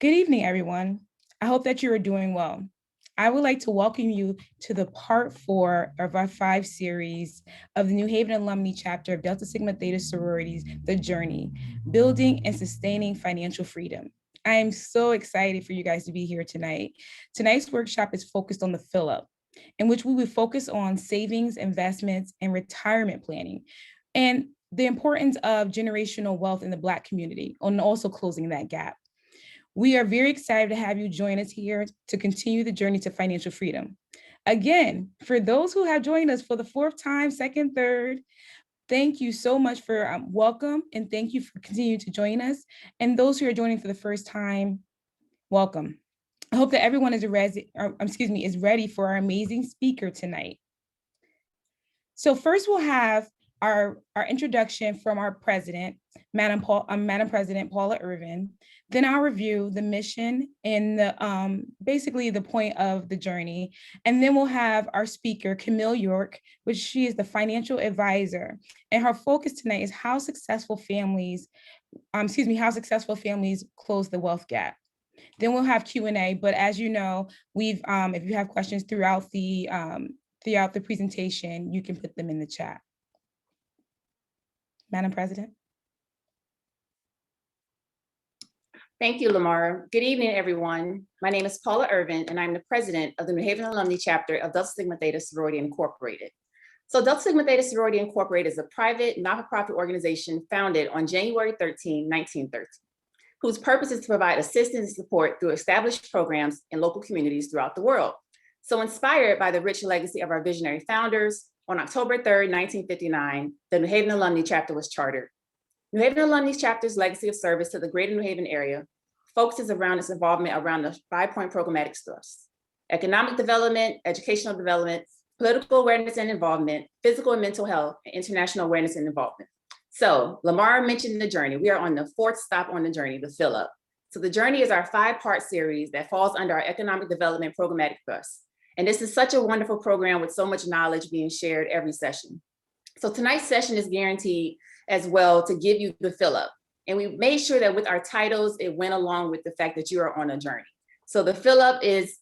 Good evening, everyone. I hope that you are doing well. I would like to welcome you to the part 4 of our 5 series of the New Haven Alumni Chapter of Delta Sigma Theta Sororities, The Journey, Building and Sustaining Financial Freedom. I am so excited for you guys to be here tonight. Tonight's workshop is focused on the fill-up, in which we will focus on savings, investments, and retirement planning, and the importance of generational wealth in the Black community, and also closing that gap. We are very excited to have you join us here to continue the journey to financial freedom. Again, for those who have joined us for the 4th time, 2nd, 3rd, thank you so much for welcome, and thank you for continuing to join us. And those who are joining for the first time, welcome. I hope that everyone is ready for our amazing speaker tonight. So first we'll have our introduction from our president, Madam President Paula Irvin. Then I'll review the mission and the basically the point of the journey. And then we'll have our speaker, Camille York, which she is the financial advisor. And her focus tonight is how successful families close the wealth gap. Then we'll have Q&A, but as you know, if you have questions throughout the presentation, you can put them in the chat. Madam President. Thank you, Lamar. Good evening, everyone. My name is Paula Irvin, and I'm the president of the New Haven Alumni Chapter of Delta Sigma Theta Sorority Incorporated. So Delta Sigma Theta Sorority Incorporated is a private, not-for-profit organization founded on January 13, 1913, whose purpose is to provide assistance and support through established programs in local communities throughout the world. So inspired by the rich legacy of our visionary founders, on October 3rd, 1959, the New Haven Alumni Chapter was chartered. New Haven Alumni Chapter's legacy of service to the greater New Haven area focuses around its involvement around the 5-point programmatic thrust: economic development, educational development, political awareness and involvement, physical and mental health, and international awareness and involvement. So Lamar mentioned the journey. We are on the 4th stop on the journey, the fill up. So the journey is our 5-part series that falls under our economic development programmatic thrust. And this is such a wonderful program with so much knowledge being shared every session. So tonight's session is guaranteed as well to give you the fill up. And we made sure that with our titles, it went along with the fact that you are on a journey. So the fill up is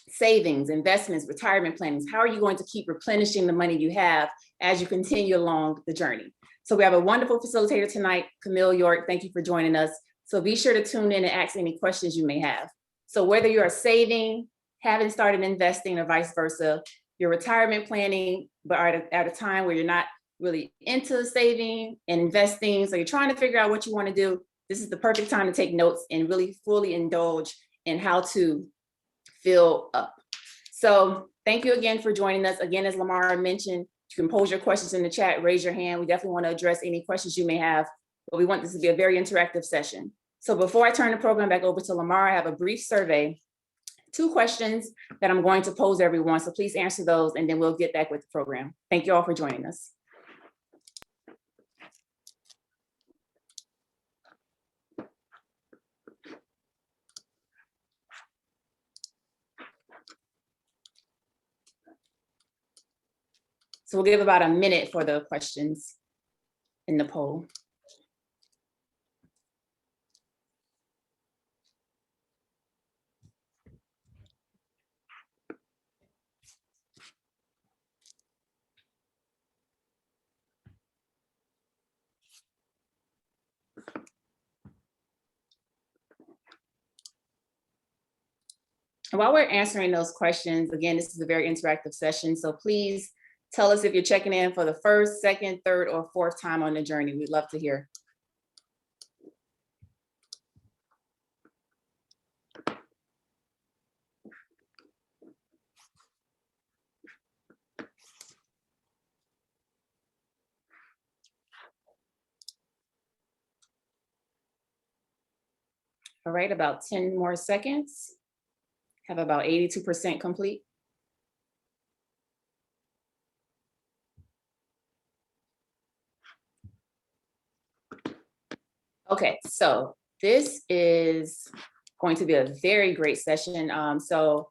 savings, investments, retirement plannings. How are you going to keep replenishing the money you have as you continue along the journey? So we have a wonderful facilitator tonight, Camille York. Thank you for joining us. So be sure to tune in and ask any questions you may have. So whether you are saving, haven't started investing, or vice versa, your retirement planning, but are at a time where you're not really into saving and investing, so you're trying to figure out what you want to do, this is the perfect time to take notes and really fully indulge in how to fill up. So thank you again for joining us. Again, as Lamar mentioned, you can pose your questions in the chat, raise your hand. We definitely want to address any questions you may have, but we want this to be a very interactive session. So before I turn the program back over to Lamar, I have a brief survey, 2 questions that I'm going to pose everyone. So please answer those and then we'll get back with the program. Thank you all for joining us. So we'll give about a minute for the questions in the poll. And while we're answering those questions, again, this is a very interactive session. So please tell us if you're checking in for the 1st, 2nd, 3rd, or 4th time on the journey. We'd love to hear. All right, about 10 more seconds. Have about 82% complete. Okay, so this is going to be a very great session. So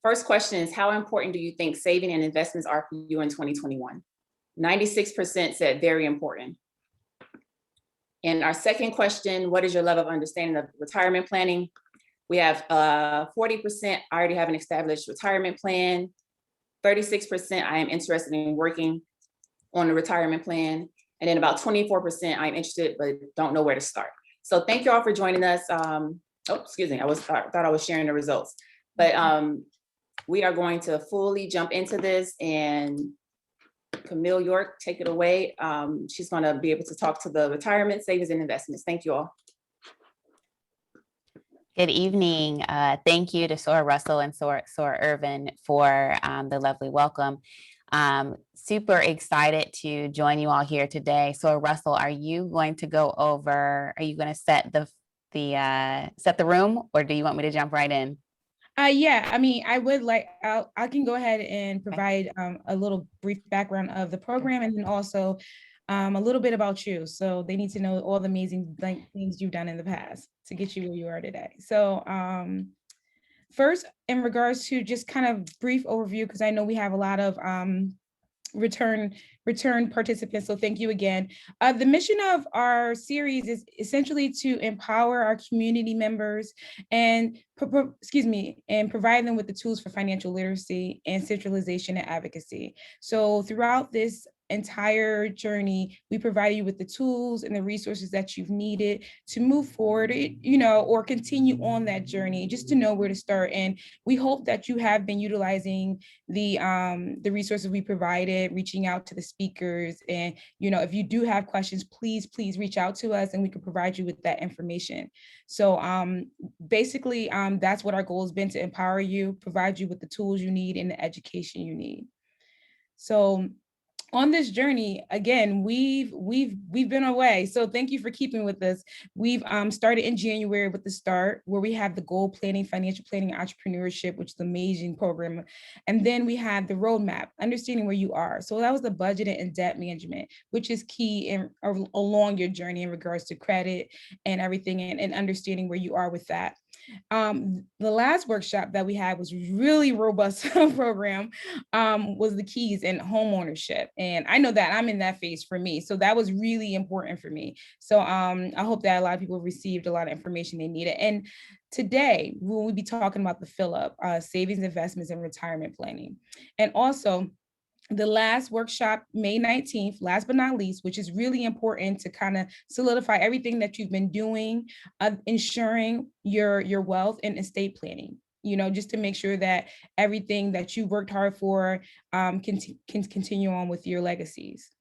first question is, how important do you think saving and investments are for you in 2021? 96% said very important. And our second question, what is your level of understanding of retirement planning? We have 40% I already have an established retirement plan. 36% I am interested in working on the retirement plan. And then about 24% I'm interested, but don't know where to start. So thank you all for joining us. Excuse me, I thought I was sharing the results, but we are going to fully jump into this, and Camille York, take it away. She's going to be able to talk to the retirement savings and investments. Thank you all. Good evening. Thank you to Sora Russell and Sora Irvin for the lovely welcome. Super excited to join you all here today. Sora Russell, are you going to go over, are you going to set the room, or do you want me to jump right in? Yeah, I mean, I would like, I can go ahead and provide a little brief background of the program, and then also a little bit about you. So they need to know all the amazing things you've done in the past to get you where you are today. So first, in regards to just kind of brief overview, because I know we have a lot of return participants. So thank you again. The mission of our series is essentially to empower our community members and provide them with the tools for financial literacy and centralization and advocacy. So throughout this entire journey, we provide you with the tools and the resources that you've needed to move forward, or continue on that journey, just to know where to start. And we hope that you have been utilizing the resources we provided, reaching out to the speakers. And, if you do have questions, please reach out to us and we can provide you with that information. So basically, that's what our goal has been, to empower you, provide you with the tools you need and the education you need. So on this journey, again, we've been away. So thank you for keeping with us. We've started in January with the start, where we have the goal planning, financial planning, entrepreneurship, which is an amazing program. And then we had the roadmap, understanding where you are. So that was the budgeting and debt management, which is key along your journey in regards to credit and everything, and understanding where you are with that. The last workshop that we had was really robust program, was the keys and home ownership. And I know that I'm in that phase for me. So that was really important for me. So I hope that a lot of people received a lot of information they needed. And today we'll be talking about the fill up, savings, investments, and retirement planning. And also, the last workshop, May 19th, last but not least, which is really important to kind of solidify everything that you've been doing, ensuring your wealth and estate planning, just to make sure that everything that you worked hard for can continue on with your legacies.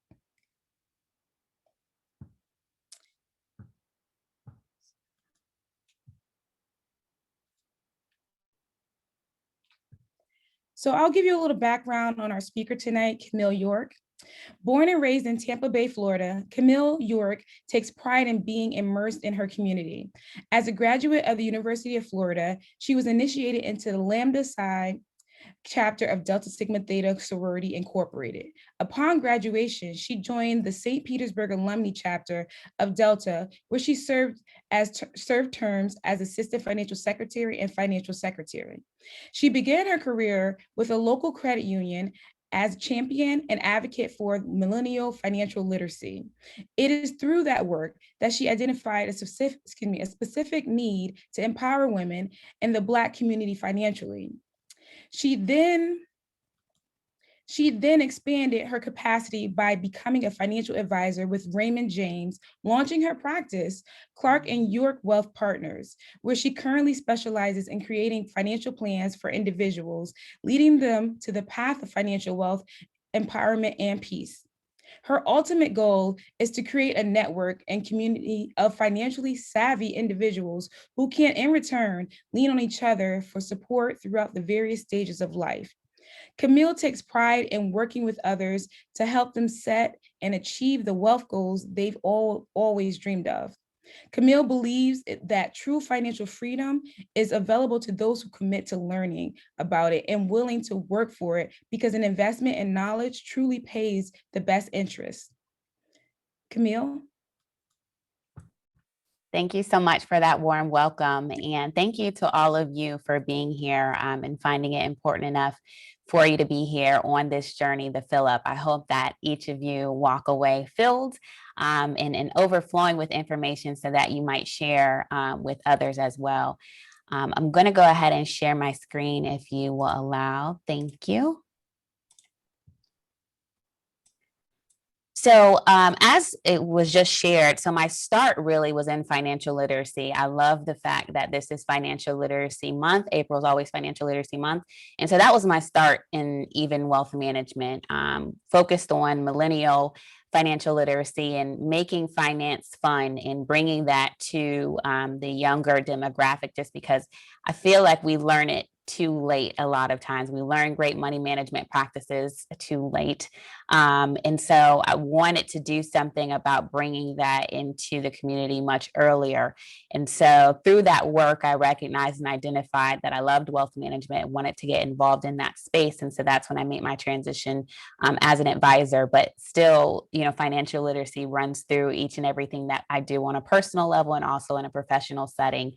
So I'll give you a little background on our speaker tonight, Camille York. Born and raised in Tampa Bay, Florida, Camille York takes pride in being immersed in her community. As a graduate of the University of Florida, she was initiated into the Lambda Psi chapter of Delta Sigma Theta Sorority Incorporated. Upon graduation, she joined the St. Petersburg Alumni chapter of Delta, where she served terms as Assistant Financial Secretary and Financial Secretary. She began her career with a local credit union as champion and advocate for millennial financial literacy. It is through that work that she identified a specific need to empower women in the Black community financially. She then expanded her capacity by becoming a financial advisor with Raymond James, launching her practice, Clark and York Wealth Partners, where she currently specializes in creating financial plans for individuals, leading them to the path of financial wealth, empowerment, and peace. Her ultimate goal is to create a network and community of financially savvy individuals who can, in return, lean on each other for support throughout the various stages of life. Camille takes pride in working with others to help them set and achieve the wealth goals they've always dreamed of. Camille believes that true financial freedom is available to those who commit to learning about it and willing to work for it, because an investment in knowledge truly pays the best interest. Camille? Thank you so much for that warm welcome. And thank you to all of you for being here and finding it important enough for you to be here on this journey, the fill up. I hope that each of you walk away filled and overflowing with information so that you might share with others as well. I'm going to go ahead and share my screen if you will allow. Thank you. So as it was just shared, so my start really was in financial literacy. I love the fact that this is Financial Literacy Month. April is always Financial Literacy Month. And so that was my start in even wealth management, focused on millennial financial literacy and making finance fun and bringing that to the younger demographic, just because I feel like we learn it too late. A lot of times we learn great money management practices too late. And so I wanted to do something about bringing that into the community much earlier. And so through that work, I recognized and identified that I loved wealth management and wanted to get involved in that space. And so that's when I made my transition as an advisor, but still, financial literacy runs through each and everything that I do on a personal level and also in a professional setting.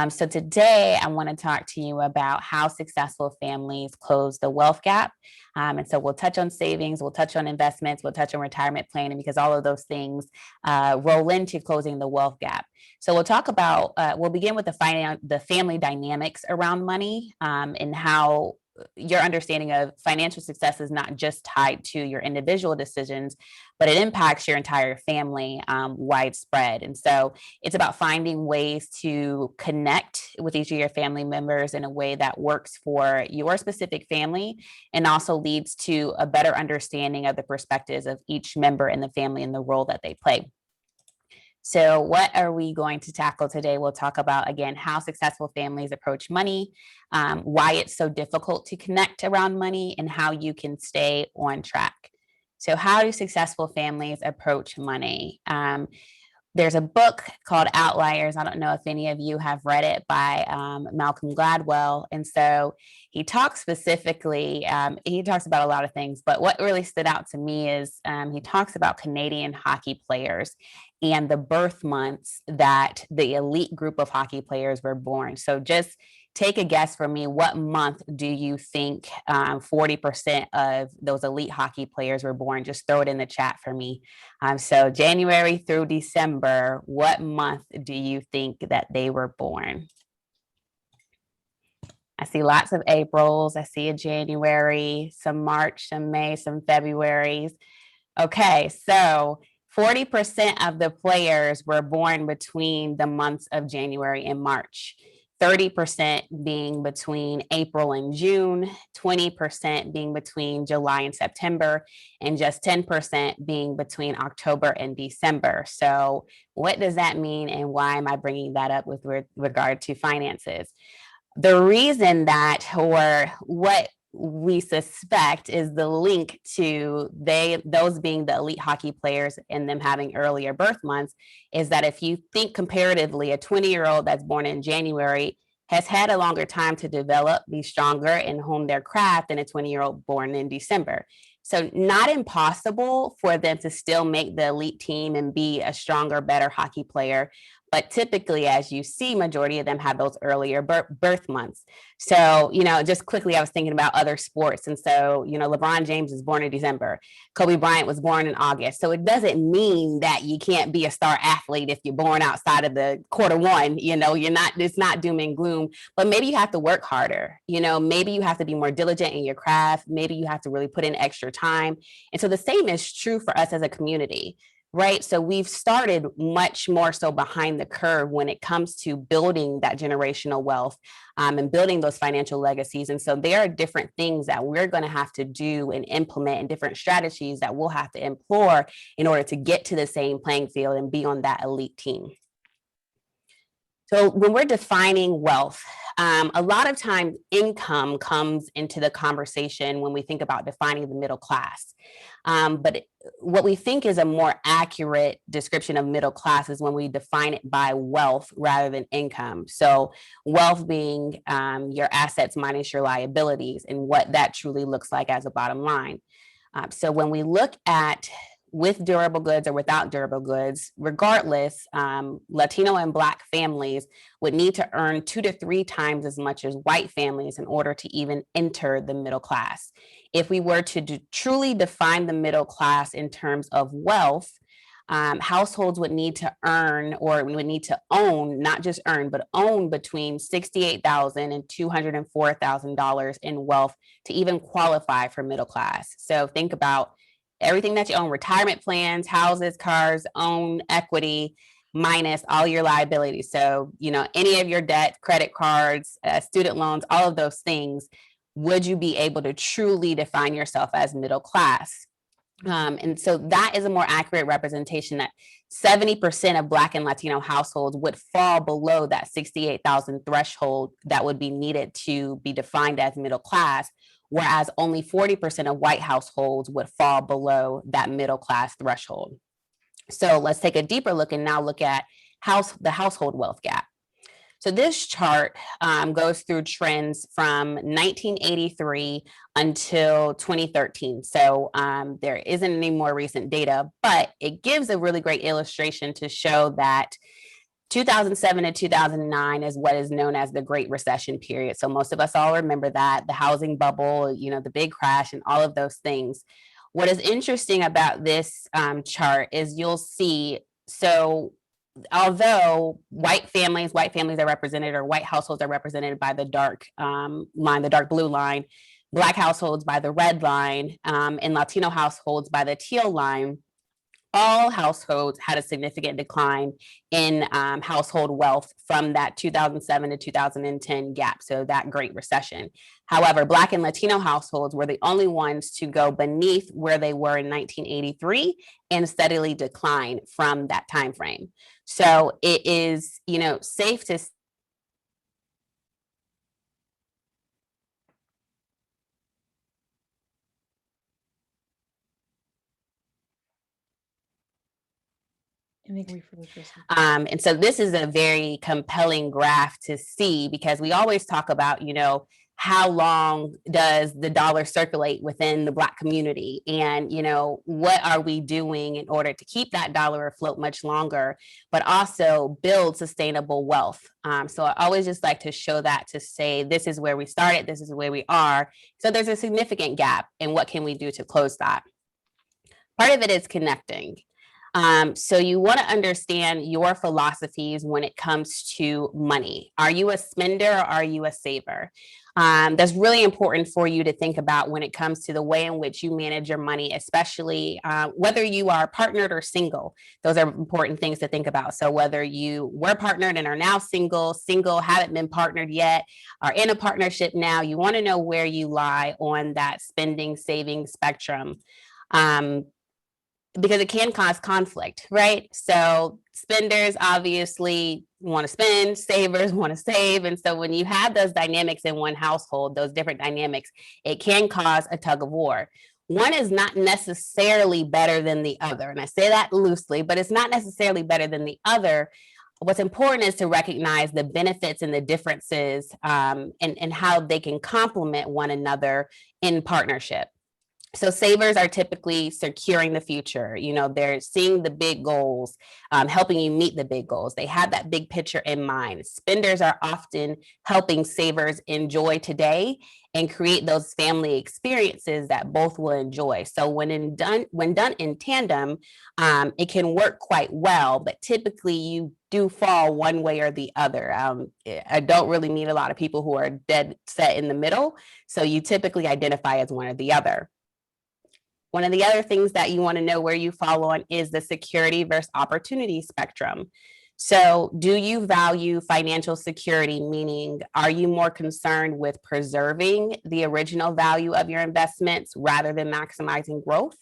So today I want to talk to you about how successful families close the wealth gap. And so we'll touch on savings, we'll touch on investments, we'll touch on retirement planning, because all of those things roll into closing the wealth gap. So we'll talk about, we'll begin with the family dynamics around money, and how your understanding of financial success is not just tied to your individual decisions, but it impacts your entire family widespread. And so it's about finding ways to connect with each of your family members in a way that works for your specific family and also leads to a better understanding of the perspectives of each member in the family and the role that they play. So what are we going to tackle today? We'll talk about, again, how successful families approach money, why it's so difficult to connect around money, and how you can stay on track. So how do successful families approach money? There's a book called Outliers. I don't know if any of you have read it, by Malcolm Gladwell. And so he talks specifically, he talks about a lot of things, but what really stood out to me is he talks about Canadian hockey players and the birth months that the elite group of hockey players were born. So just take a guess for me. What month do you think 40% of those elite hockey players were born? Just throw it in the chat for me. So January through December, what month do you think that they were born? I see lots of Aprils. I see a January, some March, some May, some Februaries. Okay, so 40% of the players were born between the months of January and March. 30% being between April and June, 20% being between July and September, and just 10% being between October and December. So what does that mean, and why am I bringing that up with regard to finances? The reason that, or what we suspect, is the link to those being the elite hockey players and them having earlier birth months, is that if you think comparatively, a 20-year-old that's born in January has had a longer time to develop, be stronger, and hone their craft than a 20-year-old born in December. So not impossible for them to still make the elite team and be a stronger, better hockey player. But typically, as you see, majority of them have those earlier birth months. So, just quickly, I was thinking about other sports. And so, LeBron James was born in December. Kobe Bryant was born in August. So it doesn't mean that you can't be a star athlete if you're born outside of the quarter one. It's not doom and gloom, but maybe you have to work harder. Maybe you have to be more diligent in your craft. Maybe you have to really put in extra time. And so the same is true for us as a community. Right. So we've started much more so behind the curve when it comes to building that generational wealth and building those financial legacies. And so there are different things that we're going to have to do and implement, and different strategies that we'll have to employ in order to get to the same playing field and be on that elite team. So when we're defining wealth, a lot of times income comes into the conversation when we think about defining the middle class. But what we think is a more accurate description of middle class is when we define it by wealth rather than income. So wealth being your assets minus your liabilities, and what that truly looks like as a bottom line. So when we look at with durable goods or without durable goods, regardless, Latino and Black families would need to earn 2 to 3 times as much as white families in order to even enter the middle class. If we were to truly define the middle class in terms of wealth, households would need to earn, or would need to own, not just earn, but own between $68,000 and $204,000 in wealth to even qualify for middle class. So think about everything that you own: retirement plans, houses, cars, own equity, minus all your liabilities. So, any of your debt, credit cards, student loans, all of those things. Would you be able to truly define yourself as middle class? And so that is a more accurate representation that 70% of Black and Latino households would fall below that 68,000 threshold that would be needed to be defined as middle class, whereas only 40% of white households would fall below that middle class threshold. So let's take a deeper look and now look at the household wealth gap. So this chart goes through trends from 1983 until 2013. So there isn't any more recent data, but it gives a really great illustration to show that 2007 to 2009 is what is known as the Great Recession period. So most of us all remember that, the housing bubble, the big crash and all of those things. What is interesting about this chart is you'll see, so although white families are represented, or white households are represented by the dark line, the dark blue line, Black households by the red line, and Latino households by the teal line, all households had a significant decline in household wealth from that 2007 to 2010 gap, so that Great Recession. However, Black and Latino households were the only ones to go beneath where they were in 1983 and steadily decline from that time frame. So it is, safe to and so this is a very compelling graph to see, because we always talk about, how long does the dollar circulate within the Black community? And, what are we doing in order to keep that dollar afloat much longer, but also build sustainable wealth? So I always just like to show that, to say, this is where we started, this is where we are. So there's a significant gap, and what can we do to close that? Part of it is connecting. So you want to understand your philosophies when it comes to money. Are you a spender or are you a saver? That's really important for you to think about when it comes to the way in which you manage your money, especially whether you are partnered or single. Those are important things to think about. So whether you were partnered and are now single, haven't been partnered yet, are in a partnership now, you want to know where you lie on that spending, saving spectrum. Because it can cause conflict, right? So spenders obviously want to spend, savers want to save. And so when you have those dynamics in one household, those different dynamics, it can cause a tug of war. One is not necessarily better than the other. And I say that loosely, but it's not necessarily better than the other. What's important is to recognize the benefits and the differences and how they can complement one another in partnership. So savers are typically securing the future. They're seeing the big goals, helping you meet the big goals. They have that big picture in mind. Spenders are often helping savers enjoy today and create those family experiences that both will enjoy. So when done in tandem, it can work quite well, but typically you do fall one way or the other. I don't really meet a lot of people who are dead set in the middle. So you typically identify as one or the other. One of the other things that you want to know where you fall on is the security versus opportunity spectrum. So do you value financial security, meaning are you more concerned with preserving the original value of your investments rather than maximizing growth?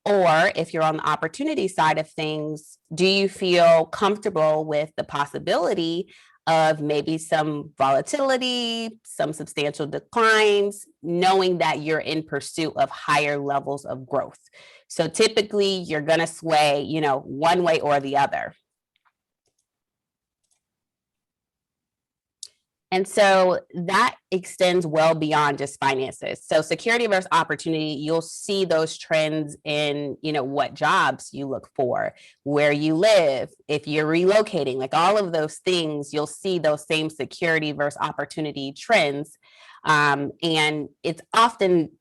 Or if you're on the opportunity side of things, do you feel comfortable with the possibility of maybe some volatility, some substantial declines, knowing that you're in pursuit of higher levels of growth? So typically you're going to sway, one way or the other. And so that extends well beyond just finances. So security versus opportunity, you'll see those trends in, what jobs you look for, where you live, if you're relocating, like all of those things, you'll see those same security versus opportunity trends. And it's often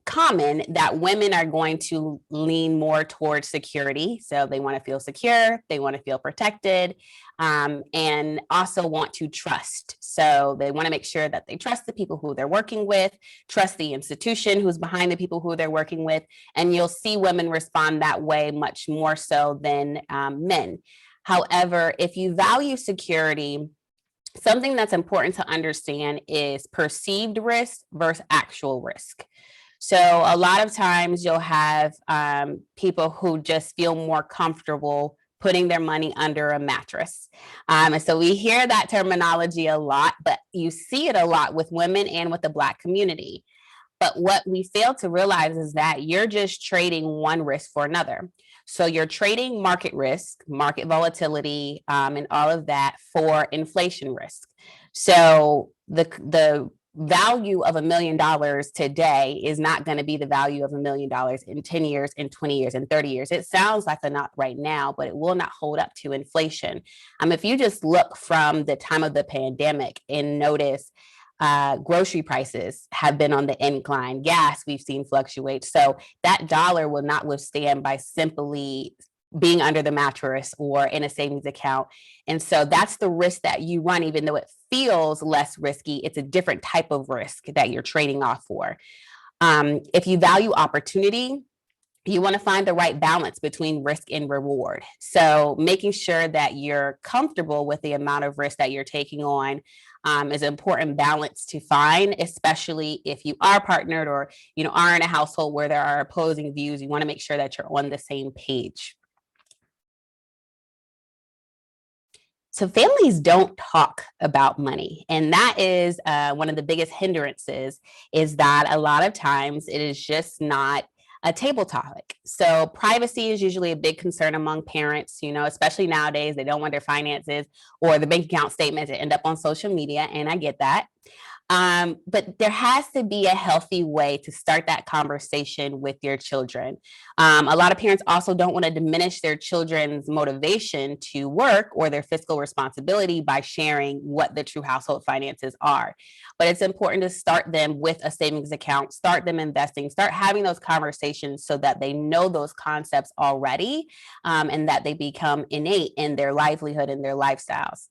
common that women are going to lean more towards security. So they want to feel secure, they want to feel protected, and also want to trust. So they want to make sure that they trust the people who they're working with, trust the institution who's behind the people who they're working with. And you'll see women respond that way much more so than men. However, if you value security, something that's important to understand is perceived risk versus actual risk. So a lot of times you'll have people who just feel more comfortable putting their money under a mattress. And so we hear that terminology a lot, but you see it a lot with women and with the Black community. But what we fail to realize is that you're just trading one risk for another. So you're trading market risk, market volatility, and all of that for inflation risk. So the value of $1 million today is not going to be the value of $1 million in 10 years, in 20 years, in 30 years. It sounds like a lot right now, but it will not hold up to inflation. If you just look from the time of the pandemic and notice grocery prices have been on the incline, gas we've seen fluctuate. So that dollar will not withstand by simply being under the mattress or in a savings account. And so that's the risk that you run, even though it feels less risky, it's a different type of risk that you're trading off for. If you value opportunity, you want to find the right balance between risk and reward. So making sure that you're comfortable with the amount of risk that you're taking on is an important balance to find, especially if you are partnered or are in a household where there are opposing views. You want to make sure that you're on the same page. So families don't talk about money. And that is one of the biggest hindrances, is that a lot of times it is just not a table topic. So privacy is usually a big concern among parents, especially nowadays. They don't want their finances or the bank account statements to end up on social media. And I get that. But there has to be a healthy way to start that conversation with your children. A lot of parents also don't want to diminish their children's motivation to work or their fiscal responsibility by sharing what the true household finances are. But it's important to start them with a savings account, start them investing, start having those conversations so that they know those concepts already, and that they become innate in their livelihood and their lifestyles.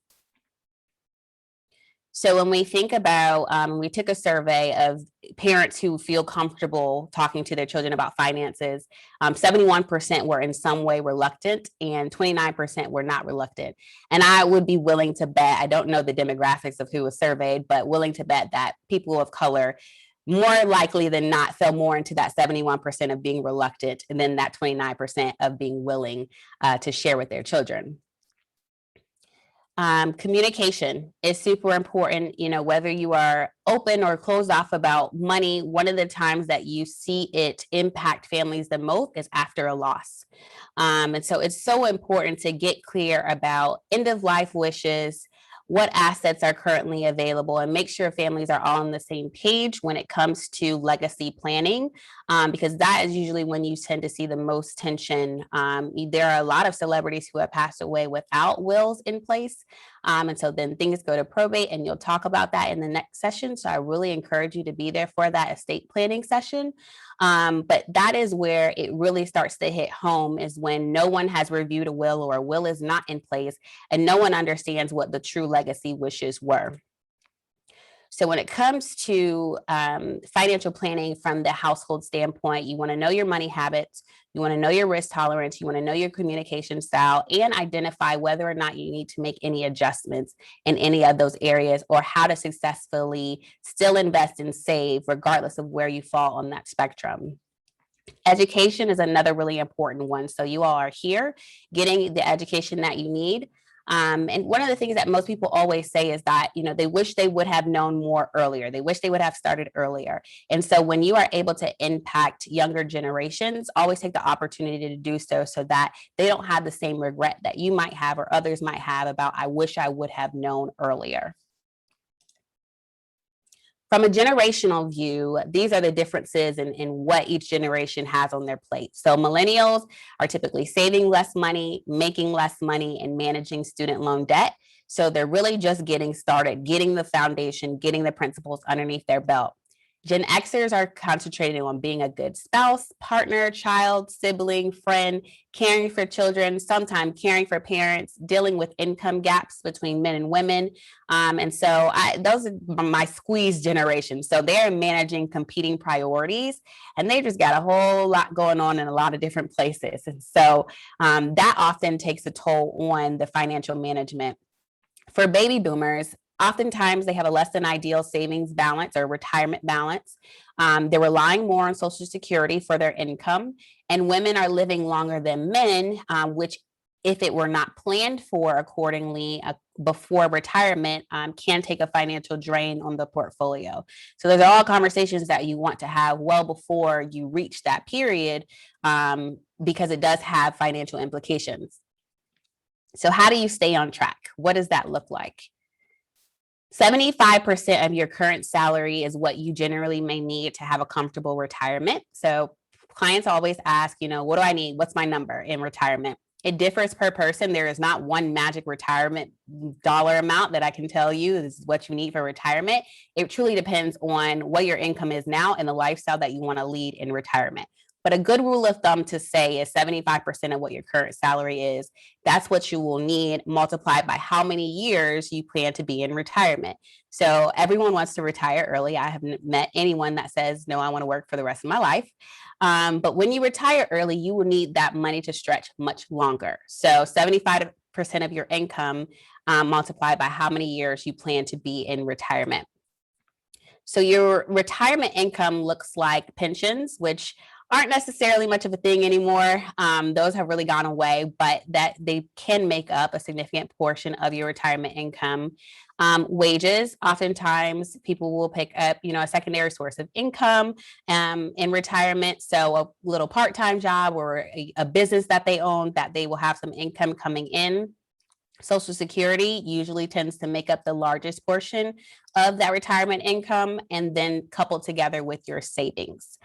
So when we think about, we took a survey of parents who feel comfortable talking to their children about finances. 71% were in some way reluctant and 29% were not reluctant. And I would be willing to bet, I don't know the demographics of who was surveyed, but willing to bet that people of color more likely than not fell more into that 71% of being reluctant and then that 29% of being willing to share with their children. Communication is super important, whether you are open or closed off about money. One of the times that you see it impact families the most is after a loss. And so it's so important to get clear about end of life wishes, what assets are currently available, and make sure families are all on the same page when it comes to legacy planning, because that is usually when you tend to see the most tension. There are a lot of celebrities who have passed away without wills in place. And so then things go to probate, and you'll talk about that in the next session. So I really encourage you to be there for that estate planning session. But that is where it really starts to hit home, is when no one has reviewed a will or a will is not in place and no one understands what the true legacy wishes were. So when it comes to financial planning from the household standpoint, you want to know your money habits, you want to know your risk tolerance, you want to know your communication style, and identify whether or not you need to make any adjustments in any of those areas, or how to successfully still invest and save regardless of where you fall on that spectrum. Education is another really important one. So you all are here getting the education that you need. And one of the things that most people always say is that, they wish they would have known more earlier. They wish they would have started earlier. And so when you are able to impact younger generations, always take the opportunity to do so that they don't have the same regret that you might have or others might have about, I wish I would have known earlier. From a generational view, these are the differences in what each generation has on their plate. So millennials are typically saving less money, making less money, and managing student loan debt. So they're really just getting started, getting the foundation, getting the principles underneath their belt. Gen Xers are concentrating on being a good spouse, partner, child, sibling, friend, caring for children, sometimes caring for parents, dealing with income gaps between men and women. And so those are my squeeze generation. So they're managing competing priorities, and they just got a whole lot going on in a lot of different places. And so that often takes a toll on the financial management. For baby boomers, oftentimes they have a less than ideal savings balance or retirement balance. They're relying more on Social Security for their income, and women are living longer than men, which, if it were not planned for accordingly before retirement, can take a financial drain on the portfolio. So there's all conversations that you want to have well before you reach that period, because it does have financial implications. So how do you stay on track? What does that look like? 75% of your current salary is what you generally may need to have a comfortable retirement. So clients always ask, what do I need? What's my number in retirement? It differs per person. There is not one magic retirement dollar amount that I can tell you this is what you need for retirement. It truly depends on what your income is now and the lifestyle that you want to lead in retirement. But a good rule of thumb to say is 75% of what your current salary is. That's what you will need multiplied by how many years you plan to be in retirement. So everyone wants to retire early. I haven't met anyone that says, no, I want to work for the rest of my life. But when you retire early, you will need that money to stretch much longer. So 75% of your income multiplied by how many years you plan to be in retirement. So your retirement income looks like pensions, which aren't necessarily much of a thing anymore. Those have really gone away, but that they can make up a significant portion of your retirement income. Wages, oftentimes people will pick up, a secondary source of income in retirement. So a little part-time job or a business that they own, that they will have some income coming in. Social Security usually tends to make up the largest portion of that retirement income, and then coupled together with your savings.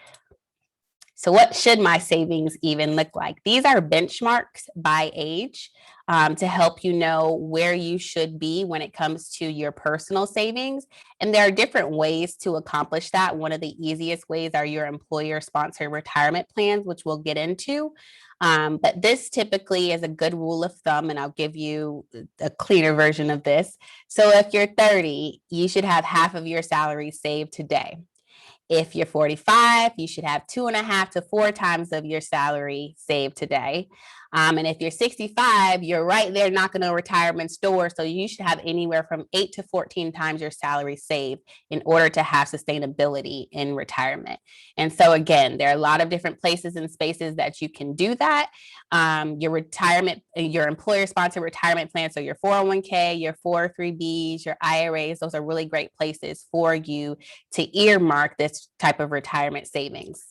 So what should my savings even look like? These are benchmarks by age to help you know where you should be when it comes to your personal savings. And there are different ways to accomplish that. One of the easiest ways are your employer-sponsored retirement plans, which we'll get into. But this typically is a good rule of thumb, and I'll give you a cleaner version of this. So if you're 30, you should have half of your salary saved today. If you're 45, you should have 2.5 to 4 times of your salary saved today. And if you're 65, you're right there knocking on retirement's door. So you should have anywhere from 8 to 14 times your salary saved in order to have sustainability in retirement. And so again, there are a lot of different places and spaces that you can do that. Your retirement, your employer-sponsored retirement plan, so your 401k, your 403bs, your IRAs, those are really great places for you to earmark this type of retirement savings.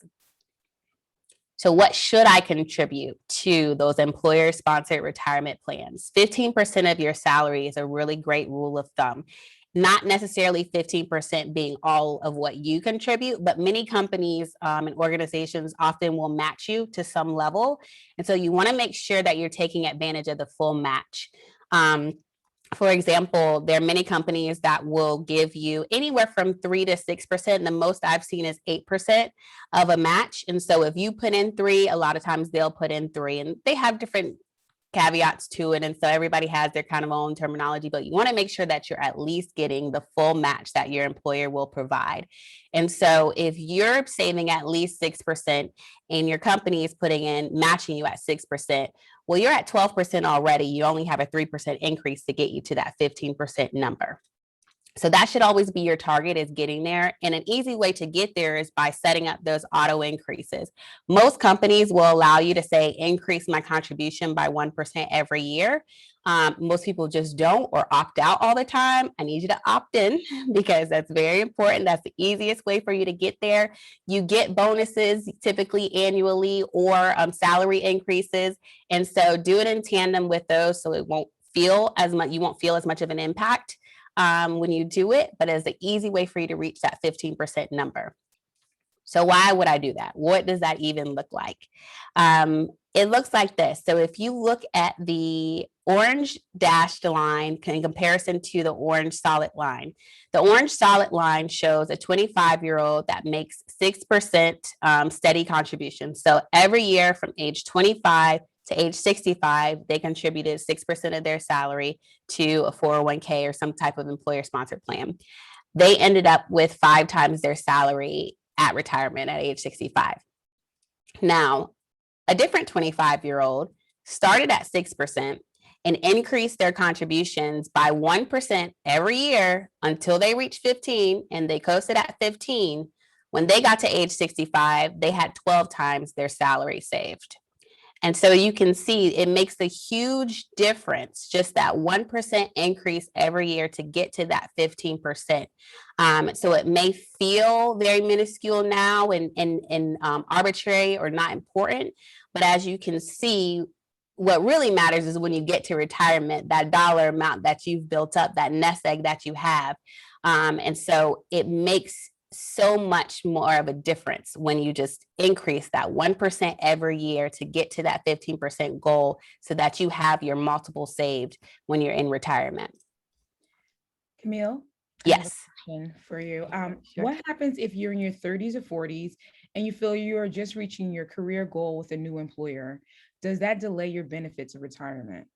So what should I contribute to those employer-sponsored retirement plans? 15% of your salary is a really great rule of thumb. Not necessarily 15% being all of what you contribute, but many companies and organizations often will match you to some level. And so you want to make sure that you're taking advantage of the full match. For example, there are many companies that will give you anywhere from 3 to 6%. The most I've seen is 8% of a match. And so if you put in 3, a lot of times they'll put in 3, and they have different caveats to it. And so everybody has their kind of own terminology, but you want to make sure that you're at least getting the full match that your employer will provide. And so if you're saving at least 6% and your company is putting in, matching you at 6%, well, you're at 12% already. You only have a 3% increase to get you to that 15% number. So that should always be your target, is getting there. And an easy way to get there is by setting up those auto increases. Most companies will allow you to say, increase my contribution by 1% every year. Most people just don't, or opt out all the time. I need you to opt in because that's very important. That's the easiest way for you to get there. You get bonuses typically annually, or salary increases. And so do it in tandem with those, so it won't feel as much, you won't feel as much of an impact when you do it, but it's an easy way for you to reach that 15% number. So why would I do that? What does that even look like? It looks like this. So if you look at the orange dashed line in comparison to the orange solid line, the orange solid line shows a 25-year-old that makes 6% steady contribution. So every year from age 25 to age 65, they contributed 6% of their salary to a 401k or some type of employer-sponsored plan. They ended up with 5 times their salary at retirement at age 65. Now, a different 25-year-old started at 6% and increased their contributions by 1% every year until they reached 15, and they coasted at 15. When they got to age 65, they had 12 times their salary saved. And so you can see it makes a huge difference, just that 1% increase every year to get to that 15%. So it may feel very minuscule now and arbitrary or not important, but as you can see, what really matters is when you get to retirement, that dollar amount that you've built up, that nest egg that you have. And so it makes so much more of a difference when you just increase that 1% every year to get to that 15% goal so that you have your multiple saved when you're in retirement. Camille? Yes. For you. Sure. What happens if you're in your 30s or 40s and you feel you are just reaching your career goal with a new employer? Does that delay your benefits of retirement?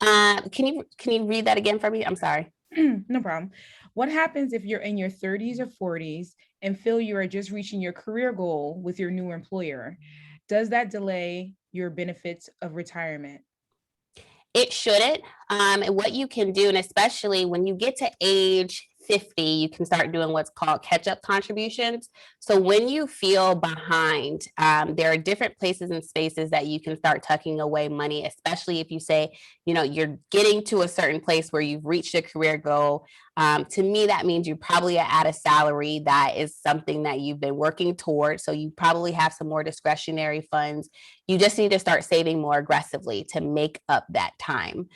Can you read that again for me? I'm sorry. No problem. What happens if you're in your 30s or 40s and feel you are just reaching your career goal with your new employer? Does that delay your benefits of retirement? It shouldn't. What you can do, and especially when you get to age 50, you can start doing what's called catch-up contributions. So when you feel behind, there are different places and spaces that you can start tucking away money, especially if you say, you're getting to a certain place where you've reached a career goal. To me, that means you probably are at a salary that is something that you've been working towards. So you probably have some more discretionary funds. You just need to start saving more aggressively to make up that time.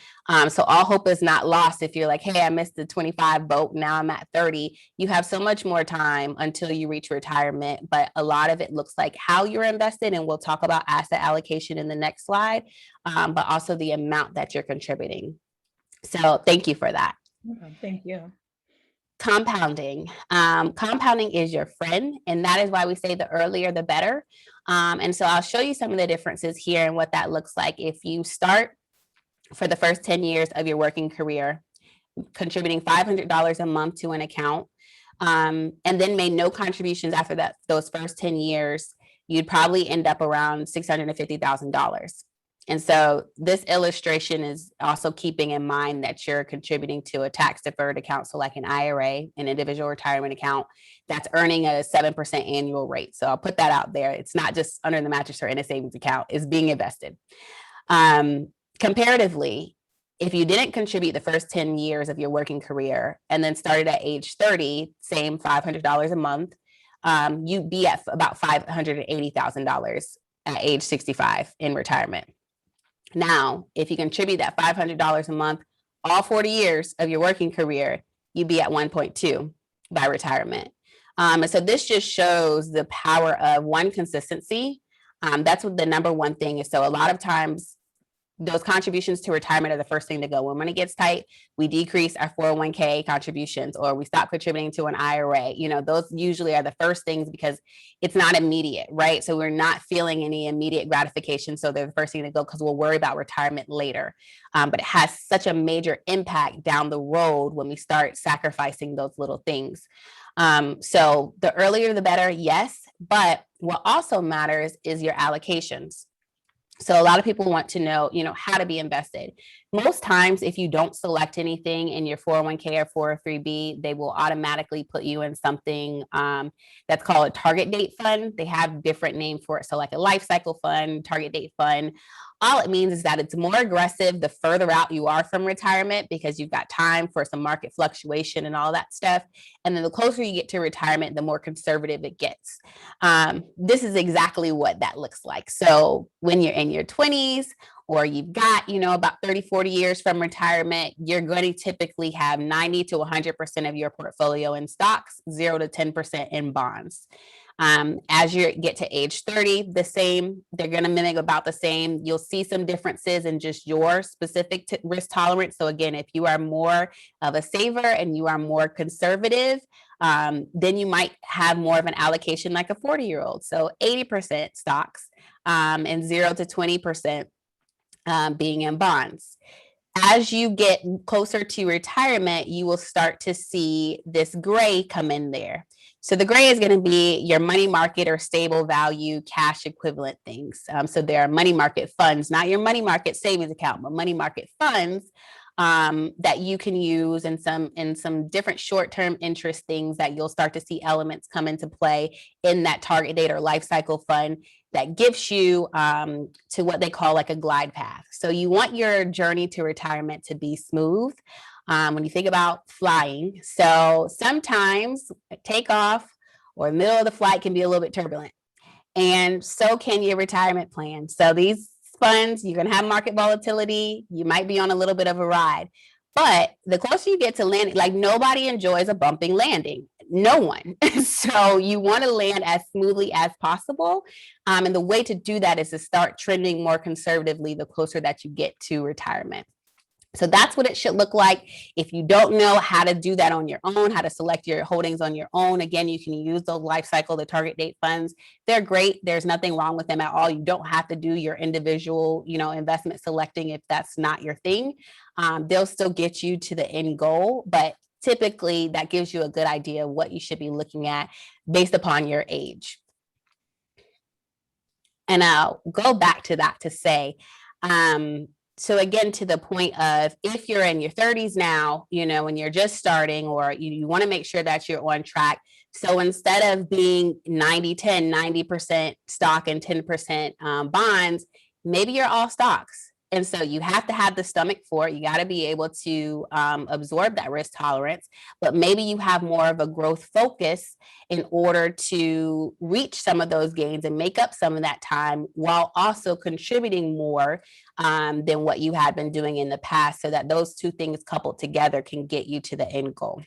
So all hope is not lost. If you're like, hey, I missed the 25 boat, now I'm at 30, you have so much more time until you reach retirement. But a lot of it looks like how you're invested, and we'll talk about asset allocation in the next slide, but also the amount that you're contributing. So thank you for that. Thank you. Compounding. Compounding is your friend, and that is why we say the earlier the better. And so I'll show you some of the differences here and what that looks like. If you start for the first 10 years of your working career, contributing $500 a month to an account, and then made no contributions after those first 10 years, you'd probably end up around $650,000. And so this illustration is also keeping in mind that you're contributing to a tax deferred account. So like an IRA, an individual retirement account that's earning a 7% annual rate. So I'll put that out there. It's not just under the mattress or in a savings account, it's being invested. Comparatively, if you didn't contribute the first 10 years of your working career and then started at age 30, same $500 a month, you'd be at about $580,000 at age 65 in retirement. Now, if you contribute that $500 a month, all 40 years of your working career, you'd be at 1.2 by retirement. And so this just shows the power of consistency. That's what the number one thing is. So a lot of times, those contributions to retirement are the first thing to go. When money gets tight, we decrease our 401k contributions, or we stop contributing to an IRA. Those usually are the first things because it's not immediate, right? So we're not feeling any immediate gratification. So they're the first thing to go because we'll worry about retirement later. But it has such a major impact down the road when we start sacrificing those little things. So the earlier the better, yes. But what also matters is your allocations. So a lot of people want to know, how to be invested. Most times, if you don't select anything in your 401k or 403b, they will automatically put you in something that's called a target date fund. They have different names for it. So like a life cycle fund, target date fund. All it means is that it's more aggressive the further out you are from retirement because you've got time for some market fluctuation and all that stuff. And then the closer you get to retirement, the more conservative it gets. This is exactly what that looks like. So when you're in your 20s or you've got, about 30, 40 years from retirement, you're going to typically have 90 to 100% of your portfolio in stocks, 0 to 10% in bonds. As you get to age 30, the same, they're going to mimic about the same. You'll see some differences in just your specific risk tolerance. So again, if you are more of a saver and you are more conservative, then you might have more of an allocation like a 40-year-old. So 80% stocks and 0 to 20% being in bonds. As you get closer to retirement, you will start to see this gray come in there. So the gray is going to be your money market or stable value cash equivalent things. So there are money market funds, not your money market savings account, but money market funds that you can use in some different short-term interest things that you'll start to see elements come into play in that target date or life cycle fund that gives you to what they call like a glide path. So you want your journey to retirement to be smooth when you think about flying. So sometimes takeoff or the middle of the flight can be a little bit turbulent. And so can your retirement plan. So these funds, you're going to have market volatility. You might be on a little bit of a ride. But the closer you get to landing, like nobody enjoys a bumping landing. No one. So you want to land as smoothly as possible. And the way to do that is to start trending more conservatively the closer that you get to retirement. So that's what it should look like. If you don't know how to do that on your own, how to select your holdings on your own, again, you can use the life cycle, the target date funds. They're great. There's nothing wrong with them at all. You don't have to do your individual, investment selecting if that's not your thing. They'll still get you to the end goal, but typically that gives you a good idea of what you should be looking at based upon your age. And I'll go back to that to say, so again, to the point of if you're in your 30s now, and you're just starting, or you want to make sure that you're on track. So instead of being 90-10, 90% stock and 10% bonds, maybe you're all stocks. And so you have to have the stomach for it. You got to be able to absorb that risk tolerance, but maybe you have more of a growth focus in order to reach some of those gains and make up some of that time while also contributing more than what you had been doing in the past, so that those two things coupled together can get you to the end goal.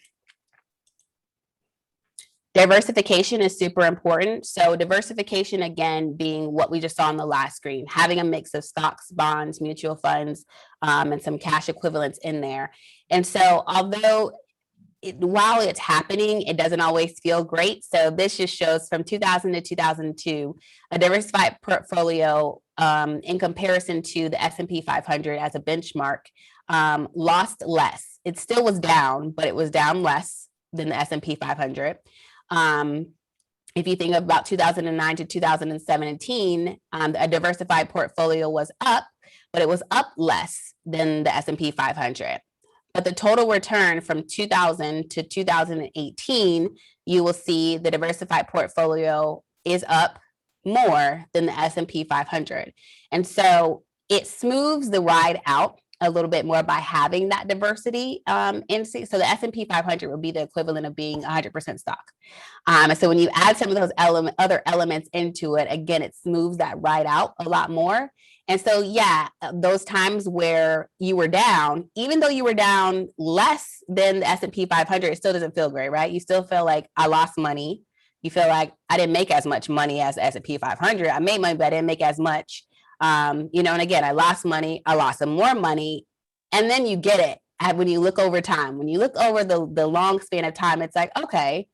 Diversification is super important. So diversification, again, being what we just saw on the last screen, having a mix of stocks, bonds, mutual funds, and some cash equivalents in there. And so although while it's happening, it doesn't always feel great. So this just shows from 2000 to 2002, a diversified portfolio in comparison to the S&P 500 as a benchmark lost less. It still was down, but it was down less than the S&P 500. If you think about 2009 to 2017, a diversified portfolio was up, but it was up less than the S&P 500. But the total return from 2000 to 2018, you will see the diversified portfolio is up more than the S&P 500. And so it smooths the ride out a little bit more by having that diversity. So the S&P 500 would be the equivalent of being 100% stock. So when you add some of those other elements into it, again, it smooths that ride out a lot more. And so, yeah, those times where you were down, even though you were down less than the S&P 500, it still doesn't feel great, right? You still feel like I lost money. You feel like I didn't make as much money as the S&P 500. I made money, but I didn't make as much. And again, I lost money. I lost some more money. And then you get it when you look over time. When you look over the long span of time, it's like, okay,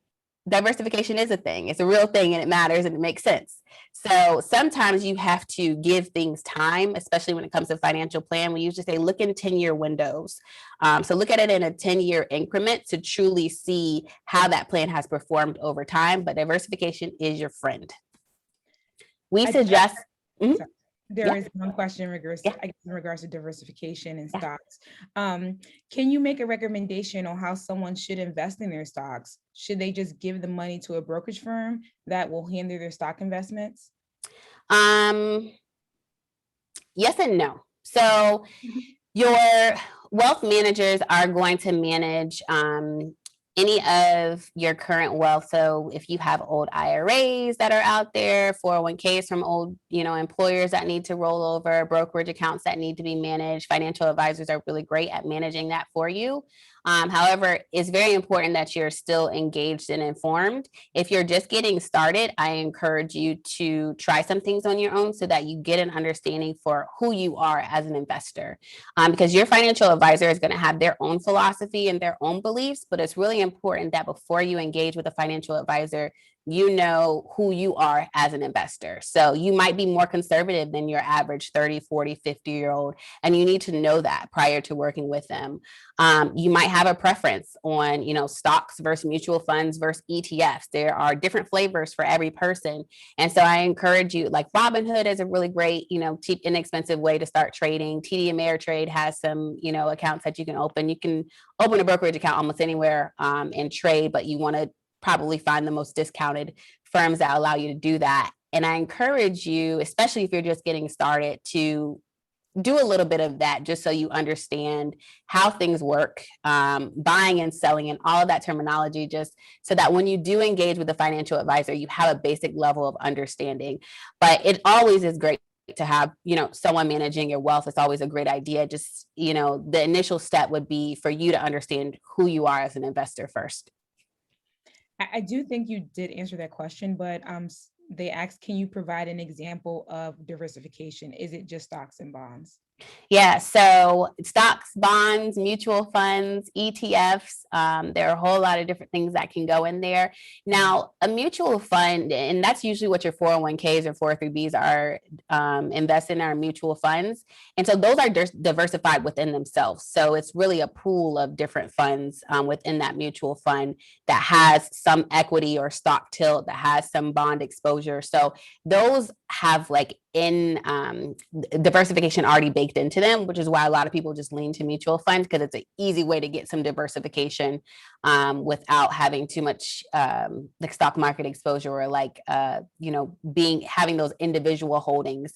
diversification is a thing. It's a real thing, and it matters, and it makes sense. So sometimes you have to give things time, especially when it comes to financial plan. We usually say look in 10-year windows. So look at it in a 10-year increment to truly see how that plan has performed over time. But diversification is your friend. We suggest. There is one question in regards to diversification and stocks. Can you make a recommendation on how someone should invest in their stocks? Should they just give the money to a brokerage firm that will handle their stock investments? Yes and no. So your wealth managers are going to manage any of your current wealth. So if you have old IRAs that are out there, 401ks from old, employers that need to roll over, brokerage accounts that need to be managed, financial advisors are really great at managing that for you. However, it's very important that you're still engaged and informed. If you're just getting started, I encourage you to try some things on your own so that you get an understanding for who you are as an investor. Because your financial advisor is going to have their own philosophy and their own beliefs, but it's really important that before you engage with a financial advisor, you know who you are as an investor. So you might be more conservative than your average 30, 40, 50-year-old, and you need to know that prior to working with them. You might have a preference on, stocks versus mutual funds versus ETFs. There are different flavors for every person. And so I encourage you, like Robinhood is a really great, cheap, inexpensive way to start trading. TD Ameritrade has some, accounts that you can open. You can open a brokerage account almost anywhere and trade, but you want to probably find the most discounted firms that allow you to do that. And I encourage you, especially if you're just getting started, to do a little bit of that just so you understand how things work, buying and selling and all of that terminology, just so that when you do engage with a financial advisor, you have a basic level of understanding. But it always is great to have, someone managing your wealth. It's always a great idea. Just, the initial step would be for you to understand who you are as an investor first. I do think you did answer that question, but they asked, can you provide an example of diversification? Is it just stocks and bonds? Yeah, so stocks, bonds, mutual funds, ETFs, there are a whole lot of different things that can go in there. Now, a mutual fund, and that's usually what your 401ks or 403bs are invested in, are mutual funds. And so those are diversified within themselves. So it's really a pool of different funds within that mutual fund that has some equity or stock tilt, that has some bond exposure. So those have diversification already baked into them, which is why a lot of people just lean to mutual funds, because it's an easy way to get some diversification without having too much stock market exposure, or having those individual holdings,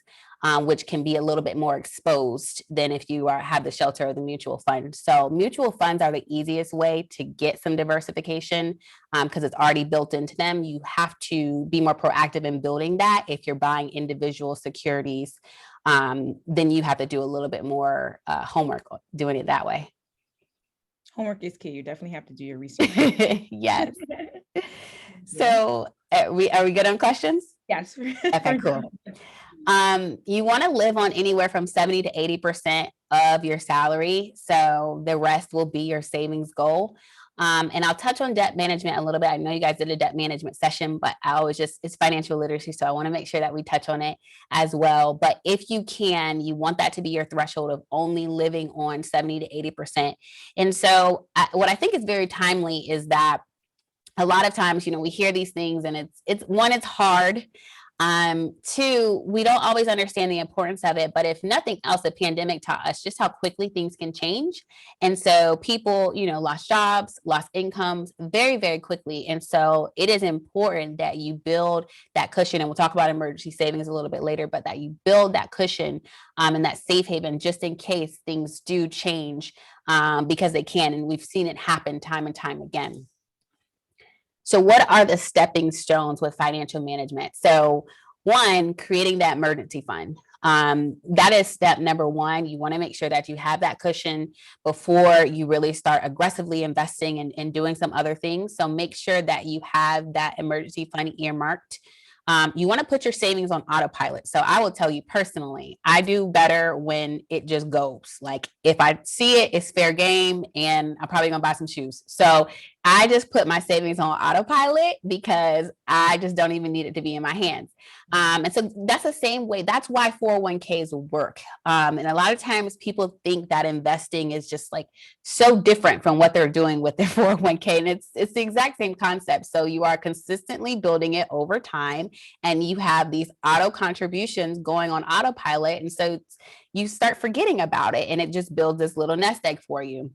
which can be a little bit more exposed than if you have the shelter of the mutual fund. So mutual funds are the easiest way to get some diversification because it's already built into them. You have to be more proactive in building that. If you're buying individual securities, then you have to do a little bit more homework doing it that way. Homework is key. You definitely have to do your research. Yes. So are we good on questions? Yes. Okay, cool. You want to live on anywhere from 70 to 80% of your salary. So the rest will be your savings goal. And I'll touch on debt management a little bit. I know you guys did a debt management session, but it's financial literacy. So I want to make sure that we touch on it as well. But if you can, you want that to be your threshold of only living on 70 to 80%. And so what I think is very timely is that a lot of times, we hear these things and it's hard. Two, we don't always understand the importance of it, but if nothing else, the pandemic taught us just how quickly things can change. And so people, lost jobs, lost incomes very, very quickly. And so it is important that you build that cushion. And we'll talk about emergency savings a little bit later, but that you build that cushion and that safe haven just in case things do change because they can. And we've seen it happen time and time again. So what are the stepping stones with financial management? So one, creating that emergency fund. That is step number one. You want to make sure that you have that cushion before you really start aggressively investing and doing some other things. So make sure that you have that emergency fund earmarked. You want to put your savings on autopilot. So I will tell you personally, I do better when it just goes. Like if I see it, it's fair game and I'm probably going to buy some shoes. So I just put my savings on autopilot because I just don't even need it to be in my hands. And so that's the same way. That's why 401ks work. And a lot of times people think that investing is just so different from what they're doing with their 401k. And it's the exact same concept. So you are consistently building it over time and you have these auto contributions going on autopilot. And so you start forgetting about it and it just builds this little nest egg for you.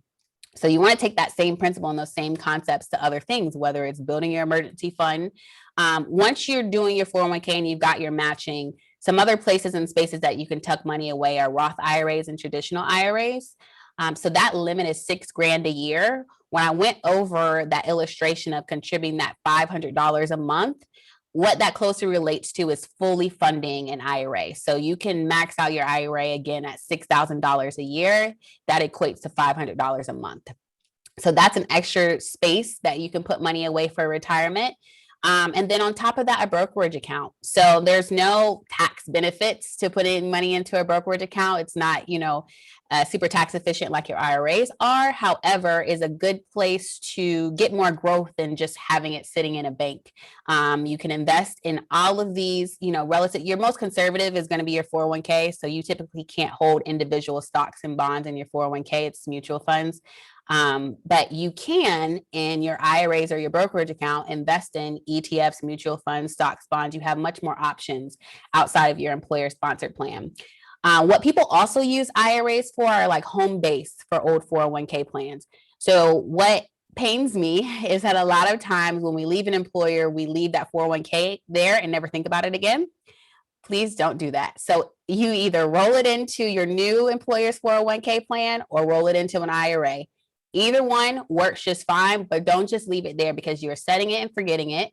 So you want to take that same principle and those same concepts to other things, whether it's building your emergency fund. Once you're doing your 401k and you've got your matching, some other places and spaces that you can tuck money away are Roth IRAs and traditional IRAs. So that limit is $6,000 a year. When I went over that illustration of contributing that $500 a month, what that closely relates to is fully funding an IRA. So you can max out your IRA again at $6,000 a year. That equates to $500 a month. So that's an extra space that you can put money away for retirement. And then on top of that, a brokerage account. So there's no tax benefits to putting money into a brokerage account. It's not, super tax efficient like your IRAs are. However, is a good place to get more growth than just having it sitting in a bank. You can invest in all of these, relative. Your most conservative is going to be your 401k. So you typically can't hold individual stocks and bonds in your 401k. It's mutual funds. But you can, in your IRAs or your brokerage account, invest in ETFs, mutual funds, stocks, bonds. You have much more options outside of your employer sponsored plan. What people also use IRAs for are like home base for old 401k plans. So what pains me is that a lot of times when we leave an employer, we leave that 401k there and never think about it again. Please don't do that. So you either roll it into your new employer's 401k plan or roll it into an IRA. Either one works just fine, but don't just leave it there because you're setting it and forgetting it.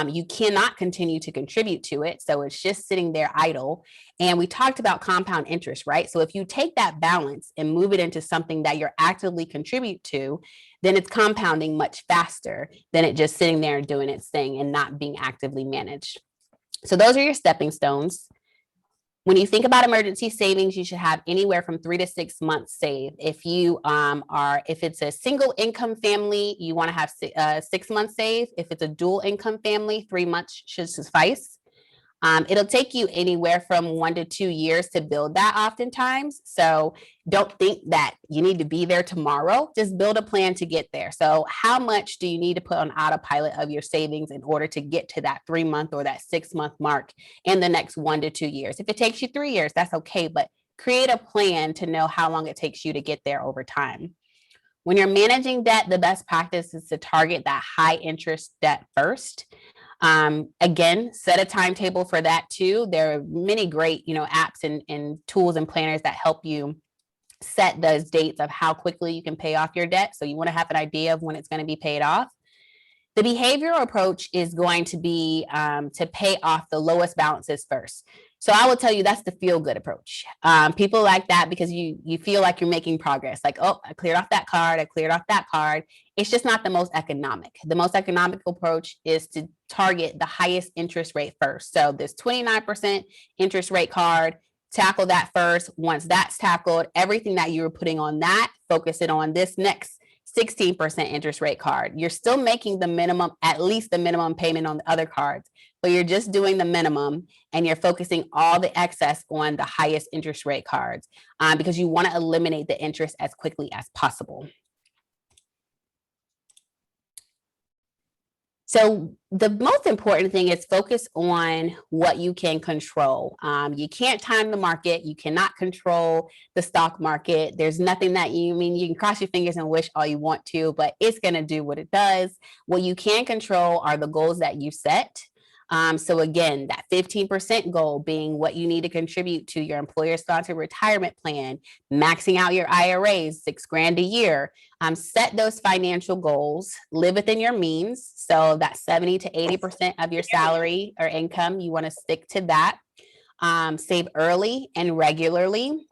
You cannot continue to contribute to it. So it's just sitting there idle. And we talked about compound interest, right? So if you take that balance and move it into something that you're actively contribute to, then it's compounding much faster than it just sitting there and doing its thing and not being actively managed. So those are your stepping stones. When you think about emergency savings, you should have anywhere from 3 to 6 months saved. If you if it's a single income family, you want to have 6 months saved. If it's a dual income family, 3 months should suffice. It'll take you anywhere from 1 to 2 years to build that oftentimes. So don't think that you need to be there tomorrow. Just build a plan to get there. So how much do you need to put on autopilot of your savings in order to get to that 3 month or that 6 month mark in the next 1 to 2 years? If it takes you 3 years, that's okay, but create a plan to know how long it takes you to get there over time. When you're managing debt, the best practice is to target that high interest debt first. Again, set a timetable for that too. There are many great, apps and tools and planners that help you set those dates of how quickly you can pay off your debt. So you want to have an idea of when it's going to be paid off. The behavioral approach is going to be to pay off the lowest balances first. So I will tell you that's the feel good approach. People like that because you feel like you're making progress. Like, oh, I cleared off that card. I cleared off that card. It's just not the most economic. The most economical approach is to target the highest interest rate first. So this 29% interest rate card, tackle that first. Once that's tackled, everything that you were putting on that, focus it on this next 16% interest rate card. You're still making the minimum, at least the minimum payment on the other cards, but you're just doing the minimum and you're focusing all the excess on the highest interest rate cards because you want to eliminate the interest as quickly as possible. So the most important thing is focus on what you can control. You can't time the market. You cannot control the stock market. There's nothing that you can cross your fingers and wish all you want to, but it's going to do what it does. What you can control are the goals that you set. So again, that 15% goal being what you need to contribute to your employer-sponsored retirement plan, maxing out your IRAs, $6,000 a year. Set those financial goals, live within your means. So that 70 to 80% of your salary or income, you want to stick to that. Save early and regularly,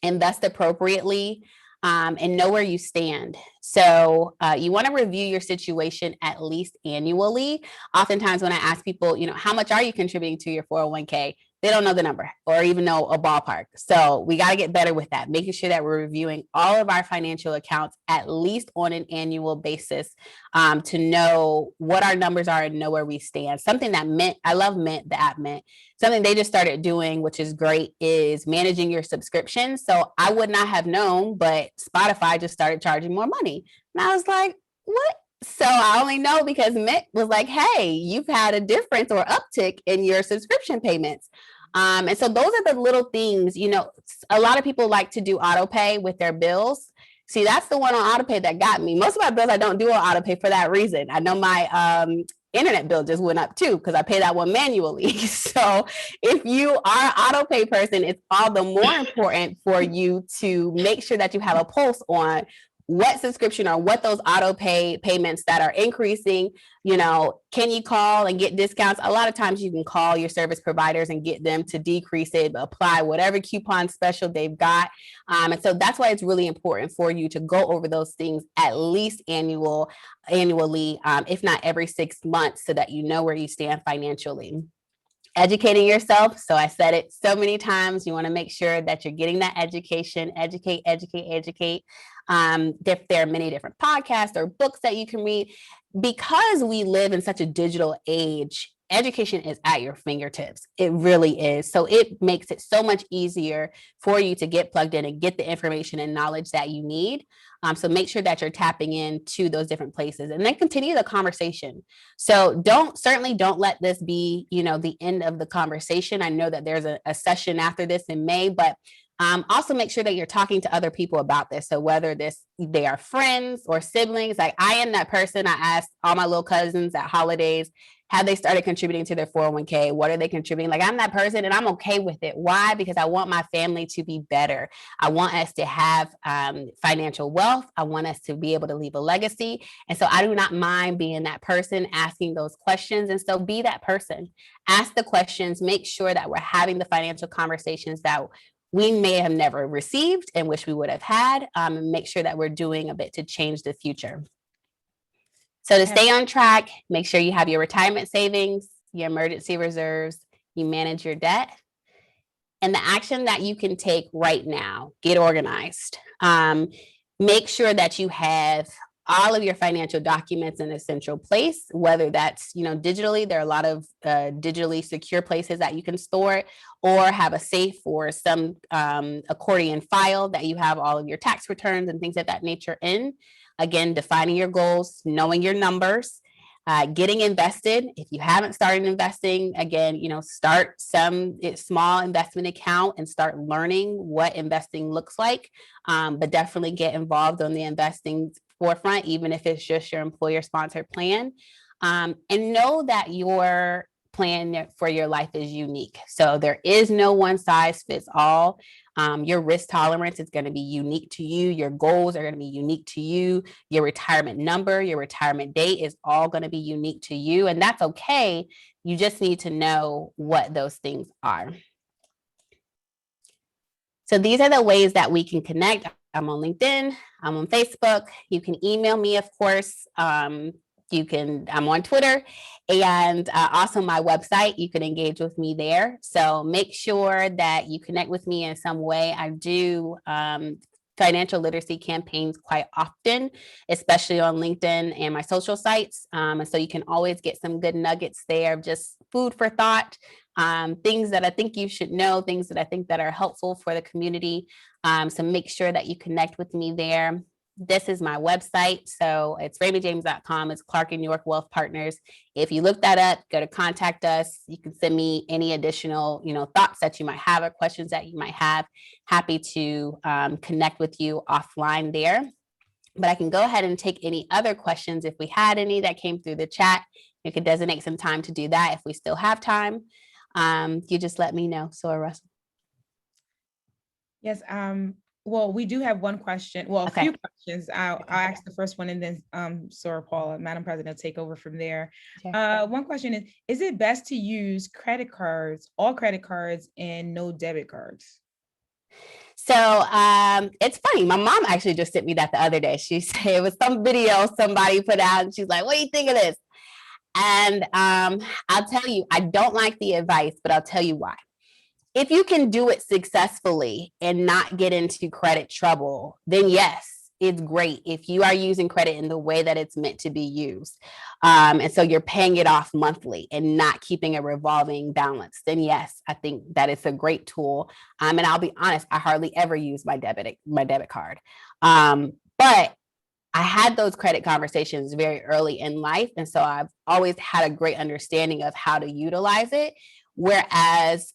invest appropriately, and know where you stand. So you want to review your situation at least annually. Oftentimes when I ask people, how much are you contributing to your 401k? They don't know the number or even know a ballpark. So we got to get better with that, making sure that we're reviewing all of our financial accounts at least on an annual basis to know what our numbers are and know where we stand. Something that Mint, I love Mint, the app Mint. Something they just started doing, which is great, is managing your subscriptions. So I would not have known, but Spotify just started charging more money. And I was like, what? So I only know because Mint was like, hey, you've had a difference or uptick in your subscription payments. And so those are the little things, a lot of people like to do auto pay with their bills. See, that's the one on auto pay that got me. Most of my bills I don't do on auto pay for that reason. I know my internet bill just went up too because I pay that one manually. So if you are an auto pay person, it's all the more important for you to make sure that you have a pulse on what subscription or what those auto pay payments that are increasing, can you call and get discounts? A lot of times you can call your service providers and get them to decrease it, apply whatever coupon special they've got. And so that's why it's really important for you to go over those things at least annually, if not every 6 months, so that you know where you stand financially. Educating yourself. So I said it so many times, you want to make sure that you're getting that education, educate. There are many different podcasts or books that you can read. Because we live in such a digital age, education is at your fingertips. It really is. So it makes it so much easier for you to get plugged in and get the information and knowledge that you need. So make sure that you're tapping into those different places and then continue the conversation. So certainly don't let this be, the end of the conversation. I know that there's a session after this in May, but also make sure that you're talking to other people about this. So whether they are friends or siblings, like I am that person. I asked all my little cousins at holidays, have they started contributing to their 401k? What are they contributing? Like I'm that person and I'm okay with it. Why? Because I want my family to be better. I want us to have financial wealth. I want us to be able to leave a legacy. And so I do not mind being that person asking those questions. And so be that person. Ask the questions, make sure that we're having the financial conversations that we may have never received and wish we would have had, and make sure that we're doing a bit to change the future. So to stay on track, make sure you have your retirement savings, your emergency reserves, you manage your debt, and the action that you can take right now, get organized. Make sure that you have all of your financial documents in a central place, whether that's, digitally, there are a lot of digitally secure places that you can store it, or have a safe or some accordion file that you have all of your tax returns and things of that nature in. Again, defining your goals, knowing your numbers, getting invested. If you haven't started investing, again, start some small investment account and start learning what investing looks like. But definitely get involved on the investing forefront, even if it's just your employer sponsored plan. And know that your plan for your life is unique. So there is no one size fits all. Your risk tolerance is going to be unique to you. Your goals are going to be unique to you. Your retirement number, your retirement date is all going to be unique to you. And that's okay. You just need to know what those things are. So these are the ways that we can connect. I'm on LinkedIn. I'm on Facebook. You can email me, of course. I'm on Twitter, and also my website. You can engage with me there. So make sure that you connect with me in some way. I do financial literacy campaigns quite often, especially on LinkedIn and my social sites. And so you can always get some good nuggets there, just food for thought, things that I think you should know, things that I think that are helpful for the community. So make sure that you connect with me there. This is my website. So it's raymondjames.com. It's Clark and York Wealth Partners. If you look that up, go to contact us. You can send me any additional, thoughts that you might have or questions that you might have. Happy to connect with you offline there. But I can go ahead and take any other questions if we had any that came through the chat. You could designate some time to do that if we still have time. You just let me know. So, Russell. Yes. Well, we do have one question. Well, a few questions. I'll ask the first one, and then Sora Paula, Madam President, take over from there. Sure. One question is it best to use credit cards, all credit cards, and no debit cards? So it's funny. My mom actually just sent me that the other day. She said it was some video somebody put out, and she's like, "What do you think of this?" And I'll tell you, I don't like the advice, but I'll tell you why. If you can do it successfully and not get into credit trouble, then yes, it's great. If you are using credit in the way that it's meant to be used, and so you're paying it off monthly and not keeping a revolving balance, then yes, I think that it's a great tool. And I'll be honest, I hardly ever use my debit card. But I had those credit conversations very early in life. And so I've always had a great understanding of how to utilize it. Whereas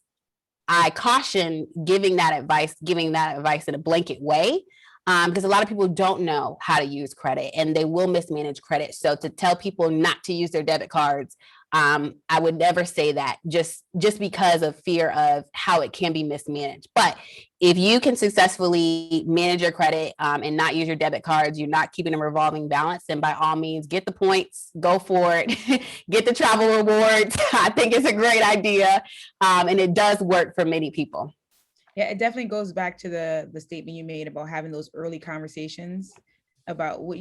I caution giving that advice in a blanket way. because a lot of people don't know how to use credit and they will mismanage credit. So to tell people not to use their debit cards, I would never say that just because of fear of how it can be mismanaged. But if you can successfully manage your credit and not use your debit cards, you're not keeping a revolving balance, then by all means, get the points, go for it, get the travel rewards. I think it's a great idea, and it does work for many people. Yeah, it definitely goes back to the statement you made about having those early conversations about what,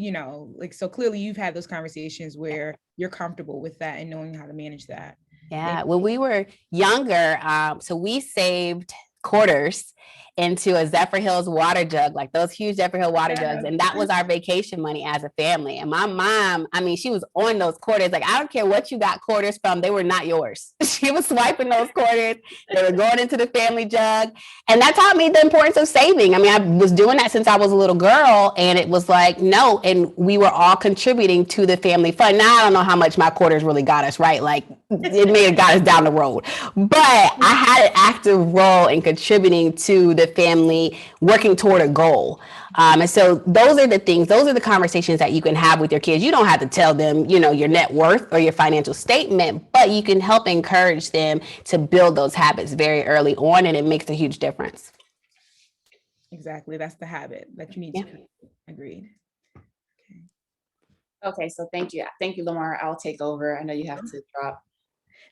like, so clearly you've had those conversations where you're comfortable with that and knowing how to manage that. Yeah, when we were younger, so we saved quarters into a Zephyr Hills water jug, like those huge Zephyr Hill water jugs. And that was our vacation money as a family. And my mom, I mean, she was on those quarters. Like, I don't care what you got quarters from, they were not yours. She was swiping those quarters. They were going into the family jug. And that taught me the importance of saving. I mean, I was doing that since I was a little girl. And it was like, no. And we were all contributing to the family fund. Now, I don't know how much my quarters really got us, right? Like, it may have got us down the road. But I had an active role in contributing to the family working toward a goal. And so those are the things, those are the conversations that you can have with your kids. You don't have to tell them, your net worth or your financial statement, but you can help encourage them to build those habits very early on, and it makes a huge difference. Exactly. That's the habit that you need to be. Agreed. Okay, so thank you. Thank you, Lamar. I'll take over. I know you have to drop.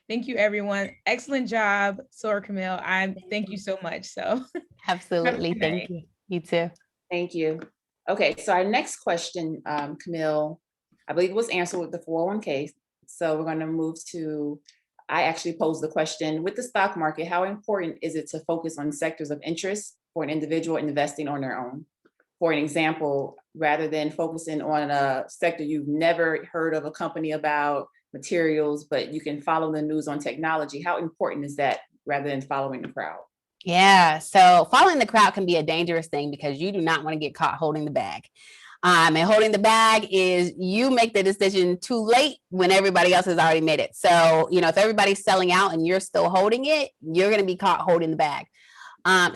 Thank you, everyone. Excellent job, Sora, Camille. Thank you so much. So absolutely. Thank you. You too. Thank you. Okay, so our next question, Camille, I believe it was answered with the 401k. So we're going to move to, I actually posed the question, with the stock market, how important is it to focus on sectors of interest for an individual investing on their own? For an example, rather than focusing on a sector you've never heard of a company about, materials, but you can follow the news on technology, how important is that rather than following the crowd? Yeah, so following the crowd can be a dangerous thing because you do not want to get caught holding the bag. And holding the bag is you make the decision too late when everybody else has already made it. So, if everybody's selling out and you're still holding it, you're going to be caught holding the bag.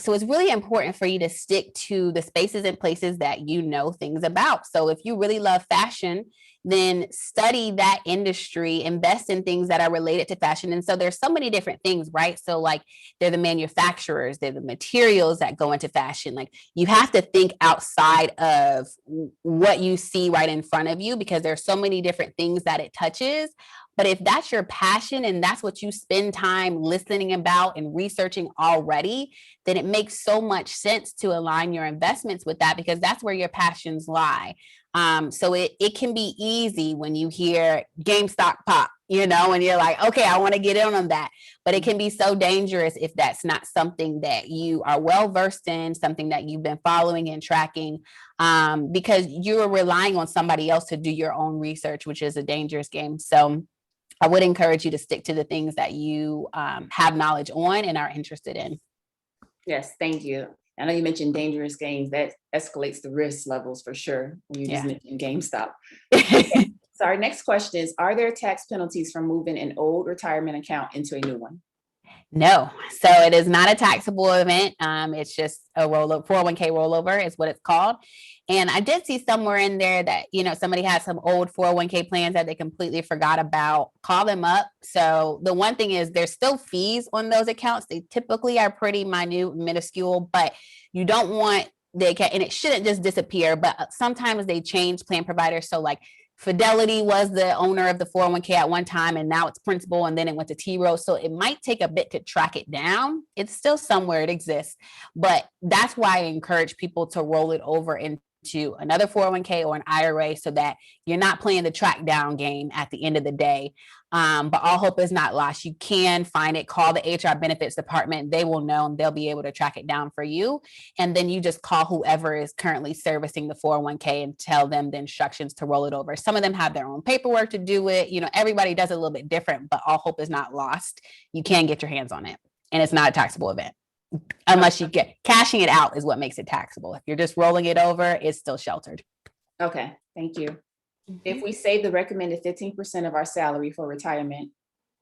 So it's really important for you to stick to the spaces and places that you know things about. So if you really love fashion, then study that industry, invest in things that are related to fashion. And so there's so many different things, right? So like they're the manufacturers, they're the materials that go into fashion. Like you have to think outside of what you see right in front of you because there's so many different things that it touches. But if that's your passion and that's what you spend time listening about and researching already, then it makes so much sense to align your investments with that because that's where your passions lie. So it can be easy when you hear GameStop pop, and you're like, okay, I want to get in on that. But it can be so dangerous if that's not something that you are well versed in, something that you've been following and tracking, because you're relying on somebody else to do your own research, which is a dangerous game. So I would encourage you to stick to the things that you have knowledge on and are interested in. Yes, thank you. I know you mentioned dangerous games. That escalates the risk levels for sure when you just mentioned GameStop. Okay. So our next question is, are there tax penalties for moving an old retirement account into a new one? No. So it is not a taxable event. It's just a rollover, 401k rollover is what it's called. And I did see somewhere in there that, somebody has some old 401k plans that they completely forgot about. Call them up. So the one thing is there's still fees on those accounts. They typically are pretty minute, minuscule, but you don't want and it shouldn't just disappear, but sometimes they change plan providers. So like Fidelity was the owner of the 401k at one time, and now it's Principal, and then it went to T. Rowe. So it might take a bit to track it down. It's still somewhere, it exists. But that's why I encourage people to roll it over into another 401k or an IRA so that you're not playing the track down game at the end of the day. But all hope is not lost. You can find it, call the HR benefits department. They will know and they'll be able to track it down for you. And then you just call whoever is currently servicing the 401k and tell them the instructions to roll it over. Some of them have their own paperwork to do it. Everybody does it a little bit different, but all hope is not lost. You can get your hands on it and it's not a taxable event. Unless you get cashing it out is what makes it taxable. If you're just rolling it over, it's still sheltered. Okay, thank you. If we save the recommended 15% of our salary for retirement,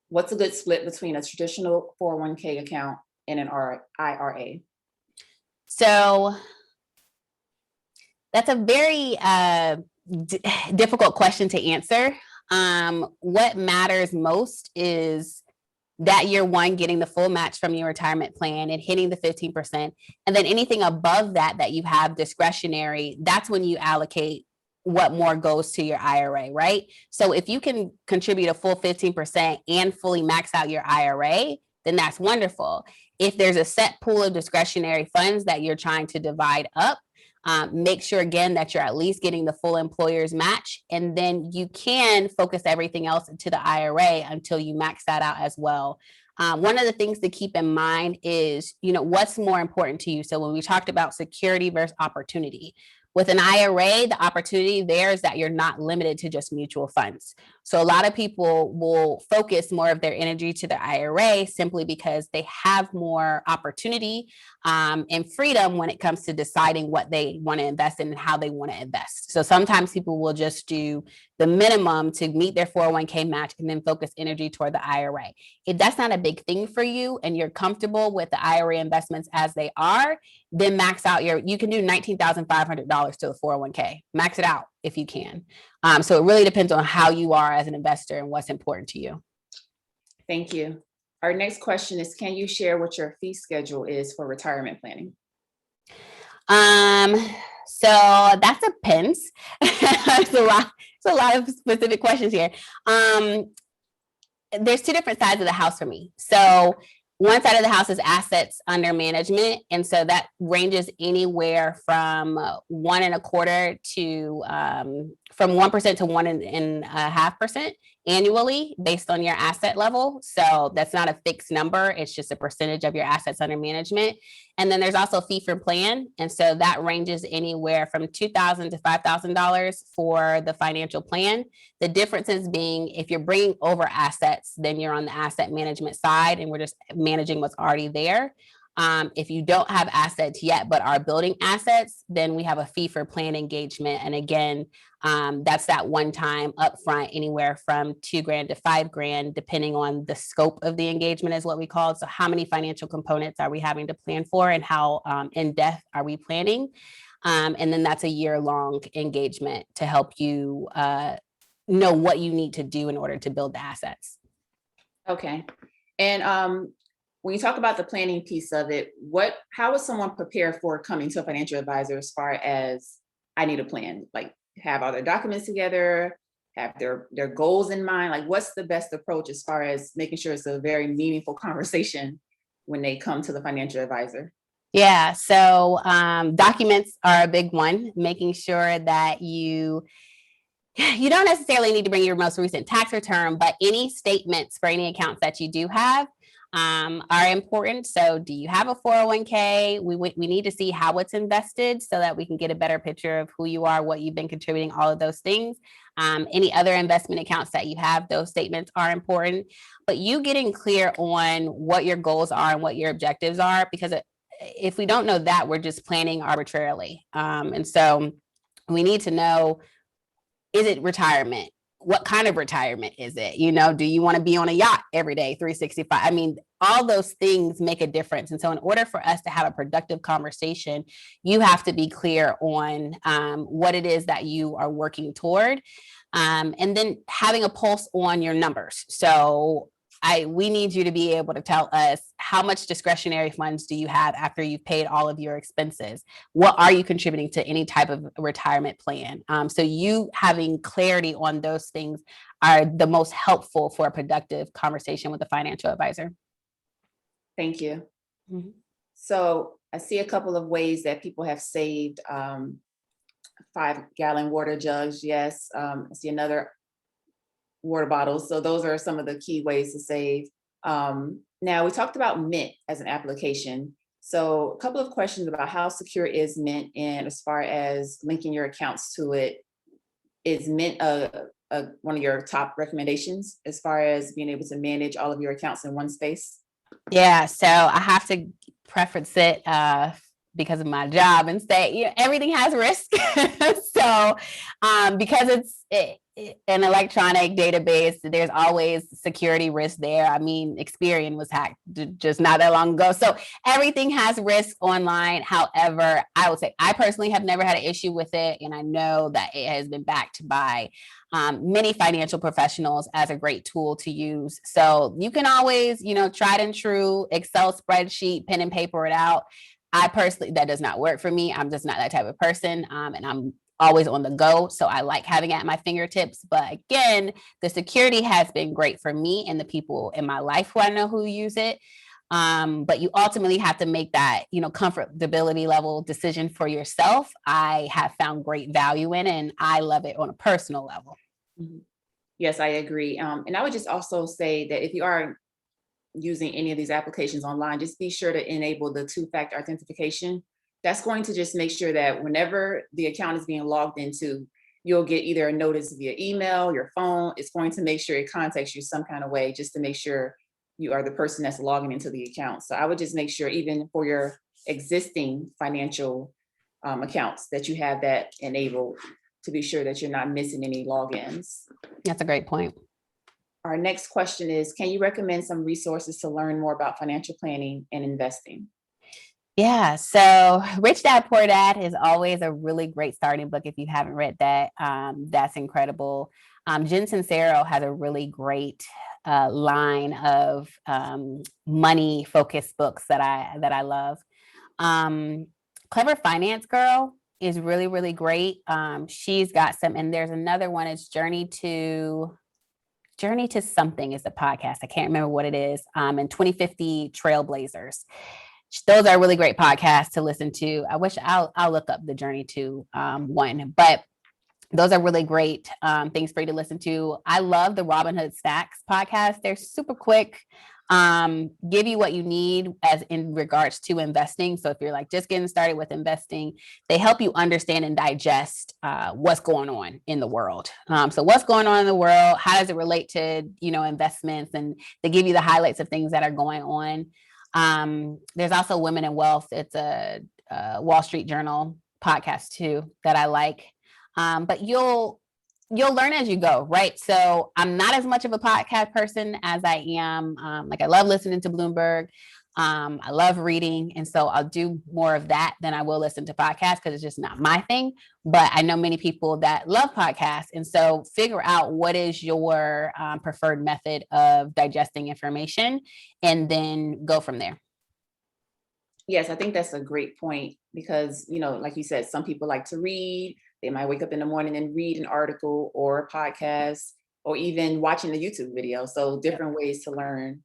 what's a good split between a traditional 401k account and an IRA? So That's a very difficult question to answer. What matters most is that year one, getting the full match from your retirement plan and hitting the 15%. And then anything above that, that you have discretionary, that's when you allocate what more goes to your IRA, right? So if you can contribute a full 15% and fully max out your IRA, then that's wonderful. If there's a set pool of discretionary funds that you're trying to divide up, make sure again that you're at least getting the full employer's match, and then you can focus everything else into the IRA until you max that out as well. One of the things to keep in mind is, what's more important to you. So when we talked about security versus opportunity, with an IRA, the opportunity there is that you're not limited to just mutual funds. So a lot of people will focus more of their energy to the IRA simply because they have more opportunity and freedom when it comes to deciding what they want to invest in and how they want to invest. So sometimes people will just do the minimum to meet their 401k match and then focus energy toward the IRA. If that's not a big thing for you and you're comfortable with the IRA investments as they are, then max out you can do $19,500 to the 401k. Max it out if you can. So it really depends on how you are as an investor and what's important to you. Thank you. Our next question is, can you share what your fee schedule is for retirement planning? So that depends. It's a lot of specific questions here. There's two different sides of the house for me. So one side of the house is assets under management. And so that ranges anywhere from 1.25% to from 1% to 1.5% annually based on your asset level. So that's not a fixed number. It's just a percentage of your assets under management. And then there's also fee for plan. And so that ranges anywhere from $2,000 to $5,000 for the financial plan. The differences being if you're bringing over assets, then you're on the asset management side and we're just managing what's already there. If you don't have assets yet, but are building assets, then we have a fee for plan engagement. And again, that's that one time upfront, anywhere from $2,000 to $5,000, depending on the scope of the engagement is what we call it. So how many financial components are we having to plan for and how in depth are we planning? And then that's a year-long engagement to help you know what you need to do in order to build the assets. Okay. And when you talk about the planning piece of it, how would someone prepare for coming to a financial advisor as far as I need a plan? Like have all their documents together, have their goals in mind? Like what's the best approach as far as making sure it's a very meaningful conversation when they come to the financial advisor? Yeah, so documents are a big one, making sure that you don't necessarily need to bring your most recent tax return, but any statements for any accounts that you do have are important. So do you have a 401k? We need to see how it's invested so that we can get a better picture of who you are, what you've been contributing, all of those things. Any other investment accounts that you have, those statements are important. But you getting clear on what your goals are and what your objectives are, because if we don't know that, we're just planning arbitrarily. And so we need to know, is it retirement? What kind of retirement is it? Do you want to be on a yacht every day, 365? I mean, all those things make a difference. And so in order for us to have a productive conversation, you have to be clear on what it is that you are working toward. And then having a pulse on your numbers. So we need you to be able to tell us how much discretionary funds do you have after you've paid all of your expenses? What are you contributing to any type of retirement plan? So you having clarity on those things are the most helpful for a productive conversation with a financial advisor. Thank you. Mm-hmm. So I see a couple of ways that people have saved 5-gallon water jugs. Yes. I see another water bottles. So those are some of the key ways to save. Now we talked about Mint as an application. So a couple of questions about how secure is Mint, and as far as linking your accounts to it, is Mint one of your top recommendations as far as being able to manage all of your accounts in one space? Yeah, so I have to preference it because of my job and say, everything has risk. So because an electronic database, there's always security risk there. I mean, Experian was hacked just not that long ago. So everything has risk online. However, I would say I personally have never had an issue with it. And I know that it has been backed by many financial professionals as a great tool to use. So you can always, tried and true Excel spreadsheet, pen and paper it out. I personally, that does not work for me. I'm just not that type of person. And I'm always on the go. So I like having it at my fingertips. But again, the security has been great for me and the people in my life who I know who use it. But you ultimately have to make that, comfortability level decision for yourself. I have found great value in it, and I love it on a personal level. Yes, I agree. And I would just also say that if you are using any of these applications online, just be sure to enable the two-factor authentication. That's going to just make sure that whenever the account is being logged into, you'll get either a notice via email, your phone. It's going to make sure it contacts you some kind of way just to make sure you are the person that's logging into the account. So I would just make sure, even for your existing financial accounts, that you have that enabled to be sure that you're not missing any logins. That's a great point. Our next question is, can you recommend some resources to learn more about financial planning and investing? Yeah, so Rich Dad Poor Dad is always a really great starting book if you haven't read that. That's incredible. Jen Sincero has a really great line of money focused books that I love. Clever Finance Girl is really, really great. She's got some, and there's another one. It's Journey to Something is the podcast. I can't remember what it is. And 2050 Trailblazers. Those are really great podcasts to listen to. I wish I'll look up the Journey to one, but those are really great things for you to listen to. I love the Robinhood Stacks podcast. They're super quick, give you what you need as in regards to investing. So if you're like just getting started with investing, they help you understand and digest what's going on in the world. So what's going on in the world? How does it relate to, investments? And they give you the highlights of things that are going on. There's also Women in Wealth. It's a Wall Street Journal podcast too that I like. But you'll learn as you go, right? So I'm not as much of a podcast person as I am. I love listening to Bloomberg. I love reading. And so I'll do more of that than I will listen to podcasts because it's just not my thing. But I know many people that love podcasts. And so figure out what is your preferred method of digesting information and then go from there. Yes, I think that's a great point because, like you said, some people like to read. They might wake up in the morning and read an article or a podcast or even watching a YouTube video. So different ways to learn.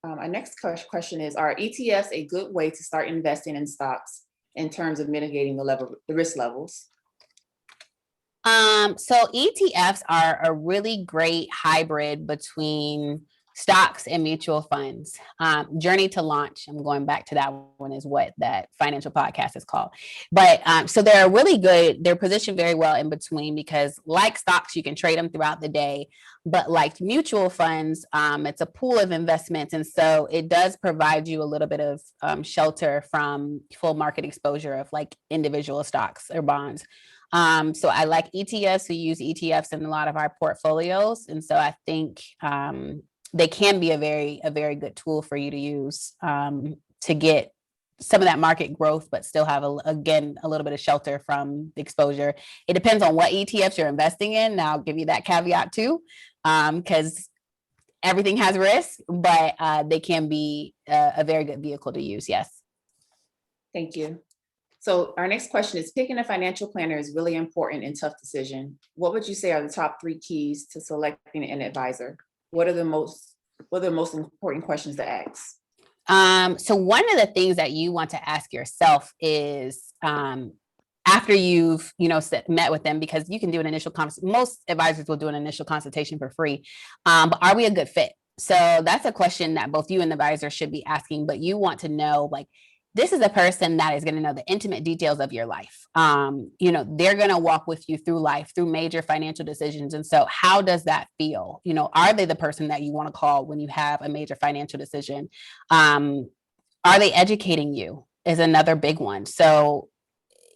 Our next question is, are ETFs a good way to start investing in stocks in terms of mitigating the risk levels? So ETFs are a really great hybrid between stocks and mutual funds. Journey to Launch, I'm going back to that one, is what that financial podcast is called. But so they're really good. They're positioned very well in between because like stocks, you can trade them throughout the day. But like mutual funds, it's a pool of investments. And so it does provide you a little bit of shelter from full market exposure of like individual stocks or bonds. So I like ETFs. We use ETFs in a lot of our portfolios. And so I think they can be a very good tool for you to use to get some of that market growth, but still have, a little bit of shelter from the exposure. It depends on what ETFs you're investing in. Now, I'll give you that caveat too, because everything has risk, but they can be a very good vehicle to use. Yes. Thank you. So our next question is, picking a financial planner is really important and tough decision. What would you say are the top 3 keys to selecting an advisor? What are the most important questions to ask? So one of the things that you want to ask yourself is after you've, met with them, because you can do an initial most advisors will do an initial consultation for free. But are we a good fit? So that's a question that both you and the advisor should be asking, but you want to know, like, this is a person that is going to know the intimate details of your life. They're going to walk with you through life, through major financial decisions. And so how does that feel? Are they the person that you want to call when you have a major financial decision? Are they educating you is another big one. So,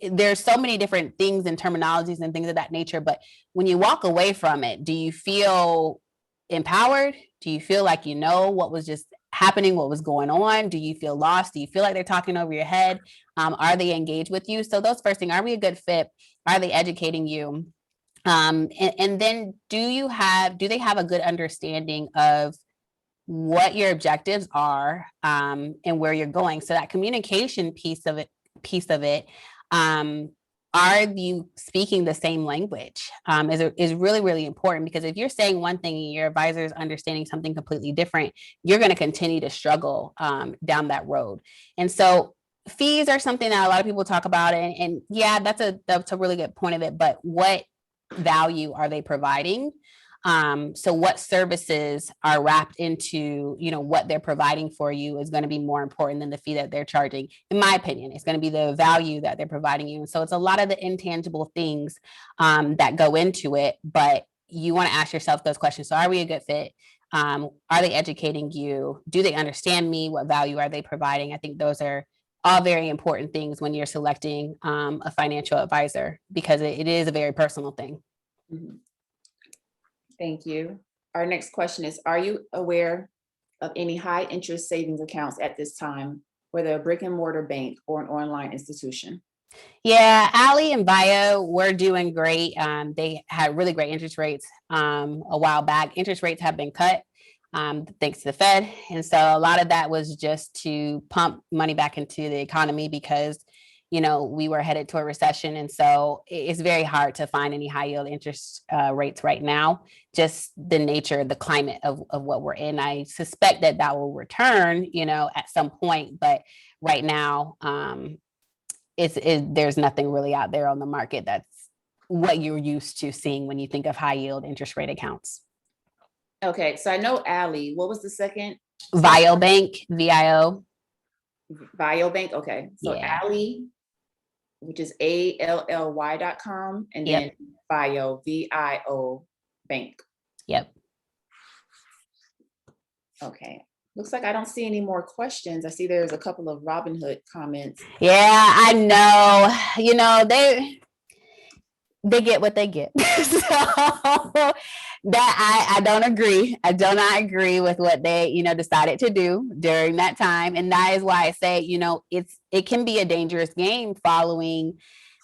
there's so many different things and terminologies and things of that nature. But when you walk away from it, do you feel empowered? Do you feel like you know what was just happening, what was going on? Do you feel lost? Do you feel like they're talking over your head? Are they engaged with you? So those first things, are we a good fit? Are they educating you? And then do they have a good understanding of what your objectives are, and where you're going? So that communication piece of it, are you speaking the same language, is really, really important, because if you're saying one thing and your advisor is understanding something completely different, you're going to continue to struggle down that road. And so fees are something that a lot of people talk about, and yeah, that's a really good point of it, but what value are they providing? So what services are wrapped into, what they're providing for you is going to be more important than the fee that they're charging. In my opinion, it's going to be the value that they're providing you. And so it's a lot of the intangible things that go into it, but you want to ask yourself those questions. So are we a good fit? Are they educating you? Do they understand me? What value are they providing? I think those are all very important things when you're selecting a financial advisor, because it is a very personal thing. Mm-hmm. Thank you. Our next question is, are you aware of any high interest savings accounts at this time, whether a brick and mortar bank or an online institution? Yeah, Ali and Bio were doing great. They had really great interest rates a while back. Interest rates have been cut thanks to the Fed. And so a lot of that was just to pump money back into the economy, because we were headed to a recession. And so it's very hard to find any high yield interest rates right now, just the nature, the climate of what we're in. I suspect that will return, at some point, but right now there's nothing really out there on the market that's what you're used to seeing when you think of high yield interest rate accounts. Okay, so I know Ali, what was the second? Vio Bank, VIO. Vio Bank, okay. So Yeah. Ali, which is ALLY.com, and Yep. then Vio, VIO Bank. Yep. Okay. Looks like I don't see any more questions. I see there's a couple of Robinhood comments. Yeah, I know. They get what they get. So that I don't agree. I do not agree with what they, decided to do during that time. And that is why I say, it can be a dangerous game following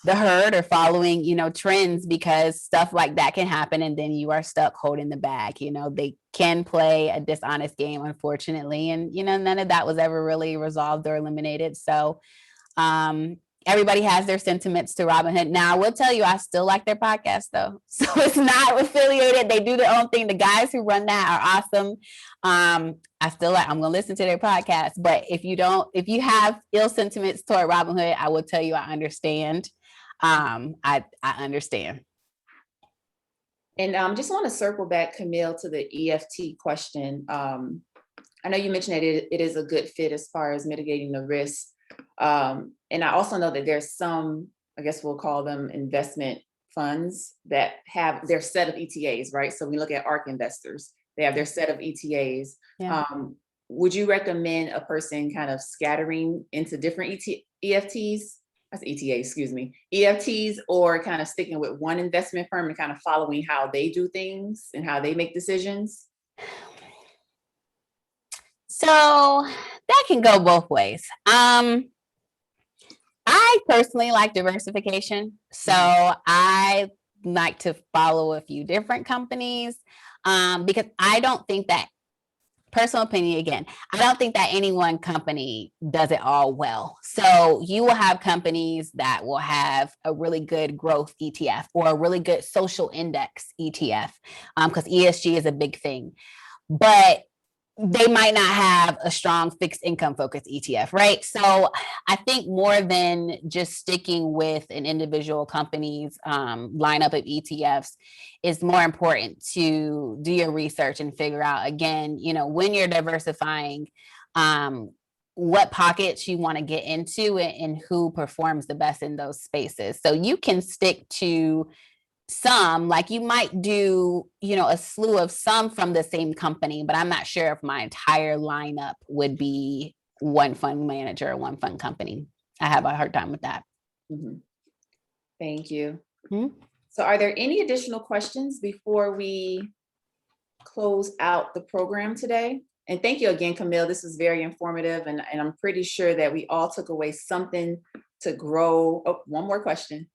the herd or following, trends, because stuff like that can happen. And then you are stuck holding the bag. They can play a dishonest game, unfortunately. And, none of that was ever really resolved or eliminated. So, everybody has their sentiments to Robinhood. Now, I will tell you, I still like their podcast, though. So it's not affiliated. They do their own thing. The guys who run that are awesome. I'm going to listen to their podcast. But if you have ill sentiments toward Robinhood, I will tell you, I understand. I understand. And just want to circle back, Camille, to the EFT question. I know you mentioned that it is a good fit as far as mitigating the risk. And I also know that there's some, I guess we'll call them investment funds that have their set of ETAs, right? So we look at ARK investors, they have their set of ETAs. Yeah. Would you recommend a person kind of scattering into different EFTs? That's ETA, excuse me, EFTs, or kind of sticking with one investment firm and kind of following how they do things and how they make decisions? So that can go both ways. I personally like diversification. So I like to follow a few different companies because I don't think that, personal opinion again, I don't think that any one company does it all well. So you will have companies that will have a really good growth ETF or a really good social index ETF because ESG is a big thing. But they might not have a strong fixed income focused ETF, right? So I think more than just sticking with an individual company's lineup of ETFs, it's more important to do your research and figure out, again, when you're diversifying, what pockets you want to get into and who performs the best in those spaces. So you can stick to some, like you might do, a slew of some from the same company, but I'm not sure if my entire lineup would be one fund manager or one fund company. I have a hard time with that. Mm-hmm. Thank you. Hmm? So are there any additional questions before we close out the program today? And thank you again, Camille. This is very informative, and I'm pretty sure that we all took away something to grow. Oh, one more question.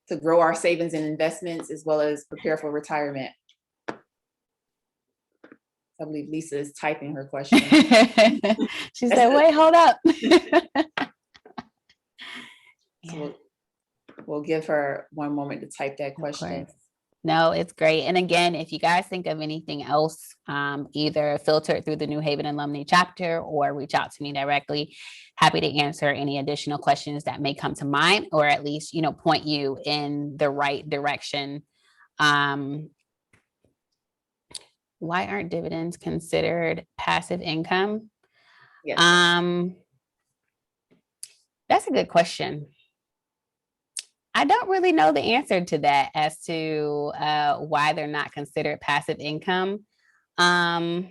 To grow our savings and investments as well as prepare for retirement. I believe Lisa is typing her question. She said, wait, hold up. So we'll give her one moment to type that question. No, it's great. And again, if you guys think of anything else, either filter it through the New Haven Alumni chapter or reach out to me directly. Happy to answer any additional questions that may come to mind, or at least, point you in the right direction. Why aren't dividends considered passive income? Yes. That's a good question. I don't really know the answer to that as to why they're not considered passive income. I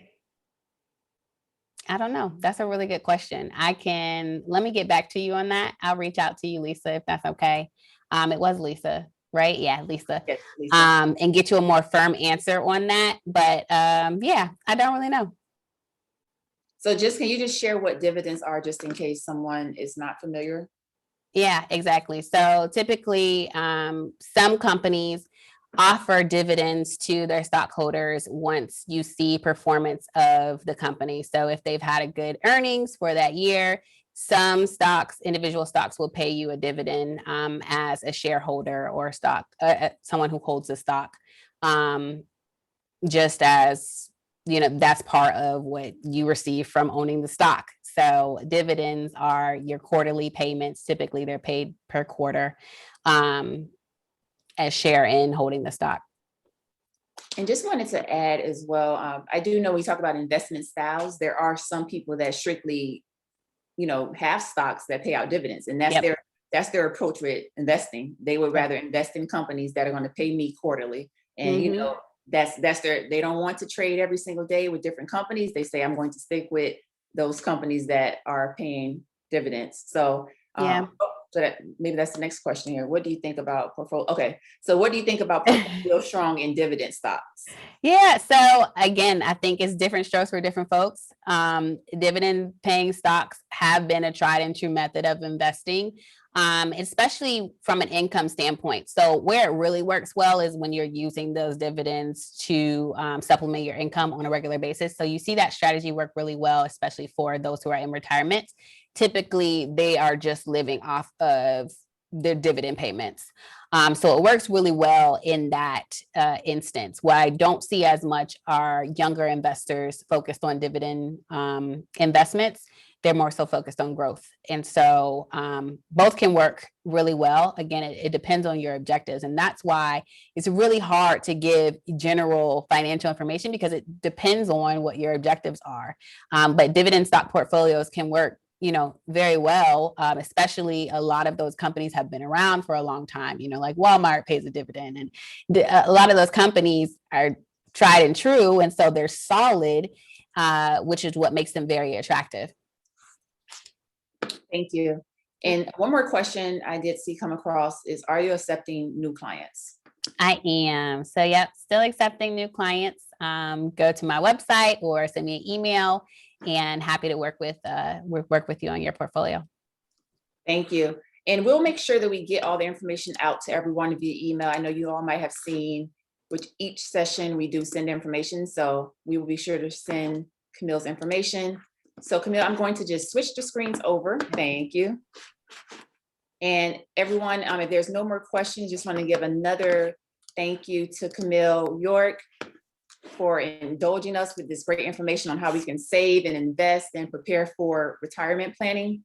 don't know. That's a really good question. Let me get back to you on that. I'll reach out to you, Lisa, if that's okay. It was Lisa, right? Yeah, Lisa. Yes, Lisa. And get you a more firm answer on that. But yeah, I don't really know. So can you just share what dividends are, just in case someone is not familiar? Yeah, exactly. So typically, some companies offer dividends to their stockholders once you see performance of the company. So if they've had a good earnings for that year, some individual stocks will pay you a dividend as a shareholder or someone who holds the stock, just as that's part of what you receive from owning the stock. So dividends are your quarterly payments. Typically, they're paid per quarter as share in holding the stock. And just wanted to add as well, I do know we talk about investment styles. There are some people that strictly, have stocks that pay out dividends, and that's their approach with investing. They would rather invest in companies that are going to pay me quarterly, and they don't want to trade every single day with different companies. They say, I'm going to stick with those companies that are paying dividends. So maybe that's the next question here. What do you think about portfolio? Okay, so what do you think about portfolio strong in dividend stocks? Yeah, so again, I think it's different strokes for different folks. Dividend paying stocks have been a tried and true method of investing, especially from an income standpoint. So where it really works well is when you're using those dividends to supplement your income on a regular basis. So you see that strategy work really well, especially for those who are in retirement. Typically, they are just living off of their dividend payments. So it works really well in that instance. What I don't see as much are younger investors focused on dividend investments. They're more so focused on growth. And so both can work really well. Again, it depends on your objectives. And that's why it's really hard to give general financial information, because it depends on what your objectives are. But dividend stock portfolios can work very well, especially a lot of those companies have been around for a long time, like Walmart pays a dividend, and a lot of those companies are tried and true. And so they're solid, which is what makes them very attractive. Thank you. And one more question I did see come across is, are you accepting new clients? I am. So yep, still accepting new clients. Go to my website or send me an email, and happy to work with you on your portfolio. Thank you. And we'll make sure that we get all the information out to everyone via email. I know you all might have seen with each session we do send information, so we will be sure to send Camille's information. So Camille, I'm going to just switch the screens over. Thank you. And everyone, if there's no more questions, just want to give another thank you to Camille York for indulging us with this great information on how we can save and invest and prepare for retirement planning.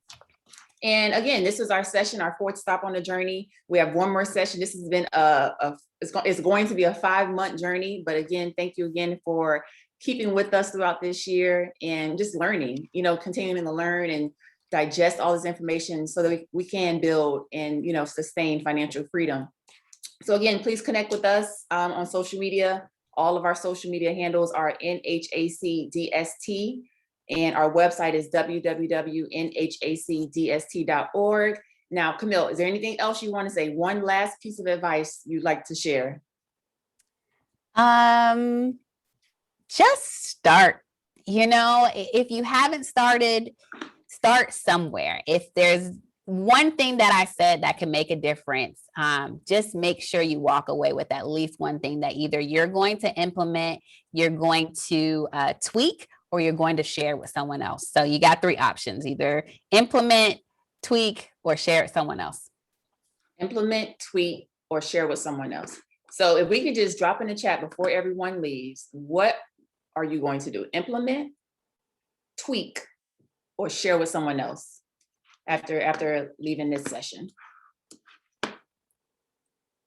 And again, this is our session, our fourth stop on the journey. We have one more session. This has been it's going to be a 5-month journey. But again, thank you again for keeping with us throughout this year and just learning, continuing to learn and digest all this information so that we can build and, sustain financial freedom. So again, please connect with us on social media. All of our social media handles are NHACDST, and our website is www.nhacdst.org. Now, Camille, is there anything else you want to say? One last piece of advice you'd like to share? Just start. You know, if you haven't started, start somewhere. If there's one thing that I said that can make a difference, just make sure you walk away with at least one thing that either you're going to implement, you're going to tweak, or you're going to share with someone else. So you got 3 options: either implement, tweak, or share with someone else. Implement, tweak, or share with someone else. So if we could just drop in the chat before everyone leaves, what are you going to do? Implement, tweak, or share with someone else after leaving this session?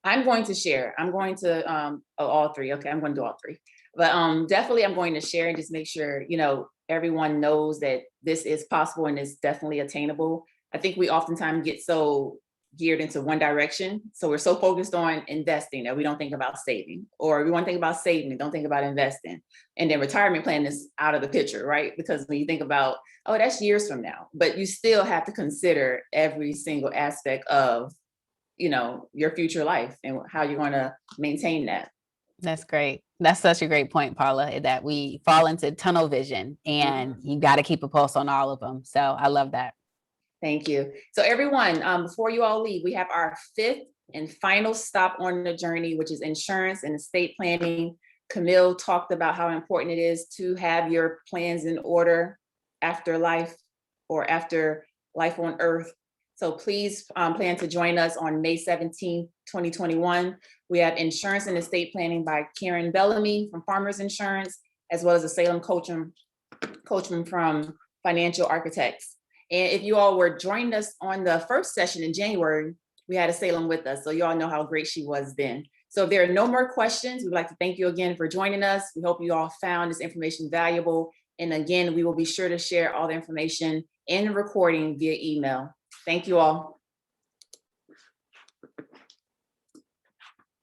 I'm going to share. I'm going to all 3. Okay, I'm going to do all 3. But definitely I'm going to share and just make sure, you know, everyone knows that this is possible and it's definitely attainable. I think we oftentimes get so geared into one direction. So we're so focused on investing that we don't think about saving, or we want to think about saving and don't think about investing. And then retirement plan is out of the picture, right? Because when you think about, oh, that's years from now, but you still have to consider every single aspect of, you know, your future life and how you're going to maintain that. That's great. That's such a great point, Paula, that we fall into tunnel vision and you got to keep a pulse on all of them. So I love that. Thank you. So everyone, before you all leave, we have our 5th and final stop on the journey, which is insurance and estate planning. Camille talked about how important it is to have your plans in order after life or after life on earth. So please plan to join us on May 17th, 2021. We have insurance and estate planning by Karen Bellamy from Farmers Insurance, as well as a Salem coachman from Financial Architects. And if you all were joining us on the first session in January, we had a Salem with us. So you all know how great she was then. So if there are no more questions, we'd like to thank you again for joining us. We hope you all found this information valuable. And again, we will be sure to share all the information and the recording via email. Thank you all.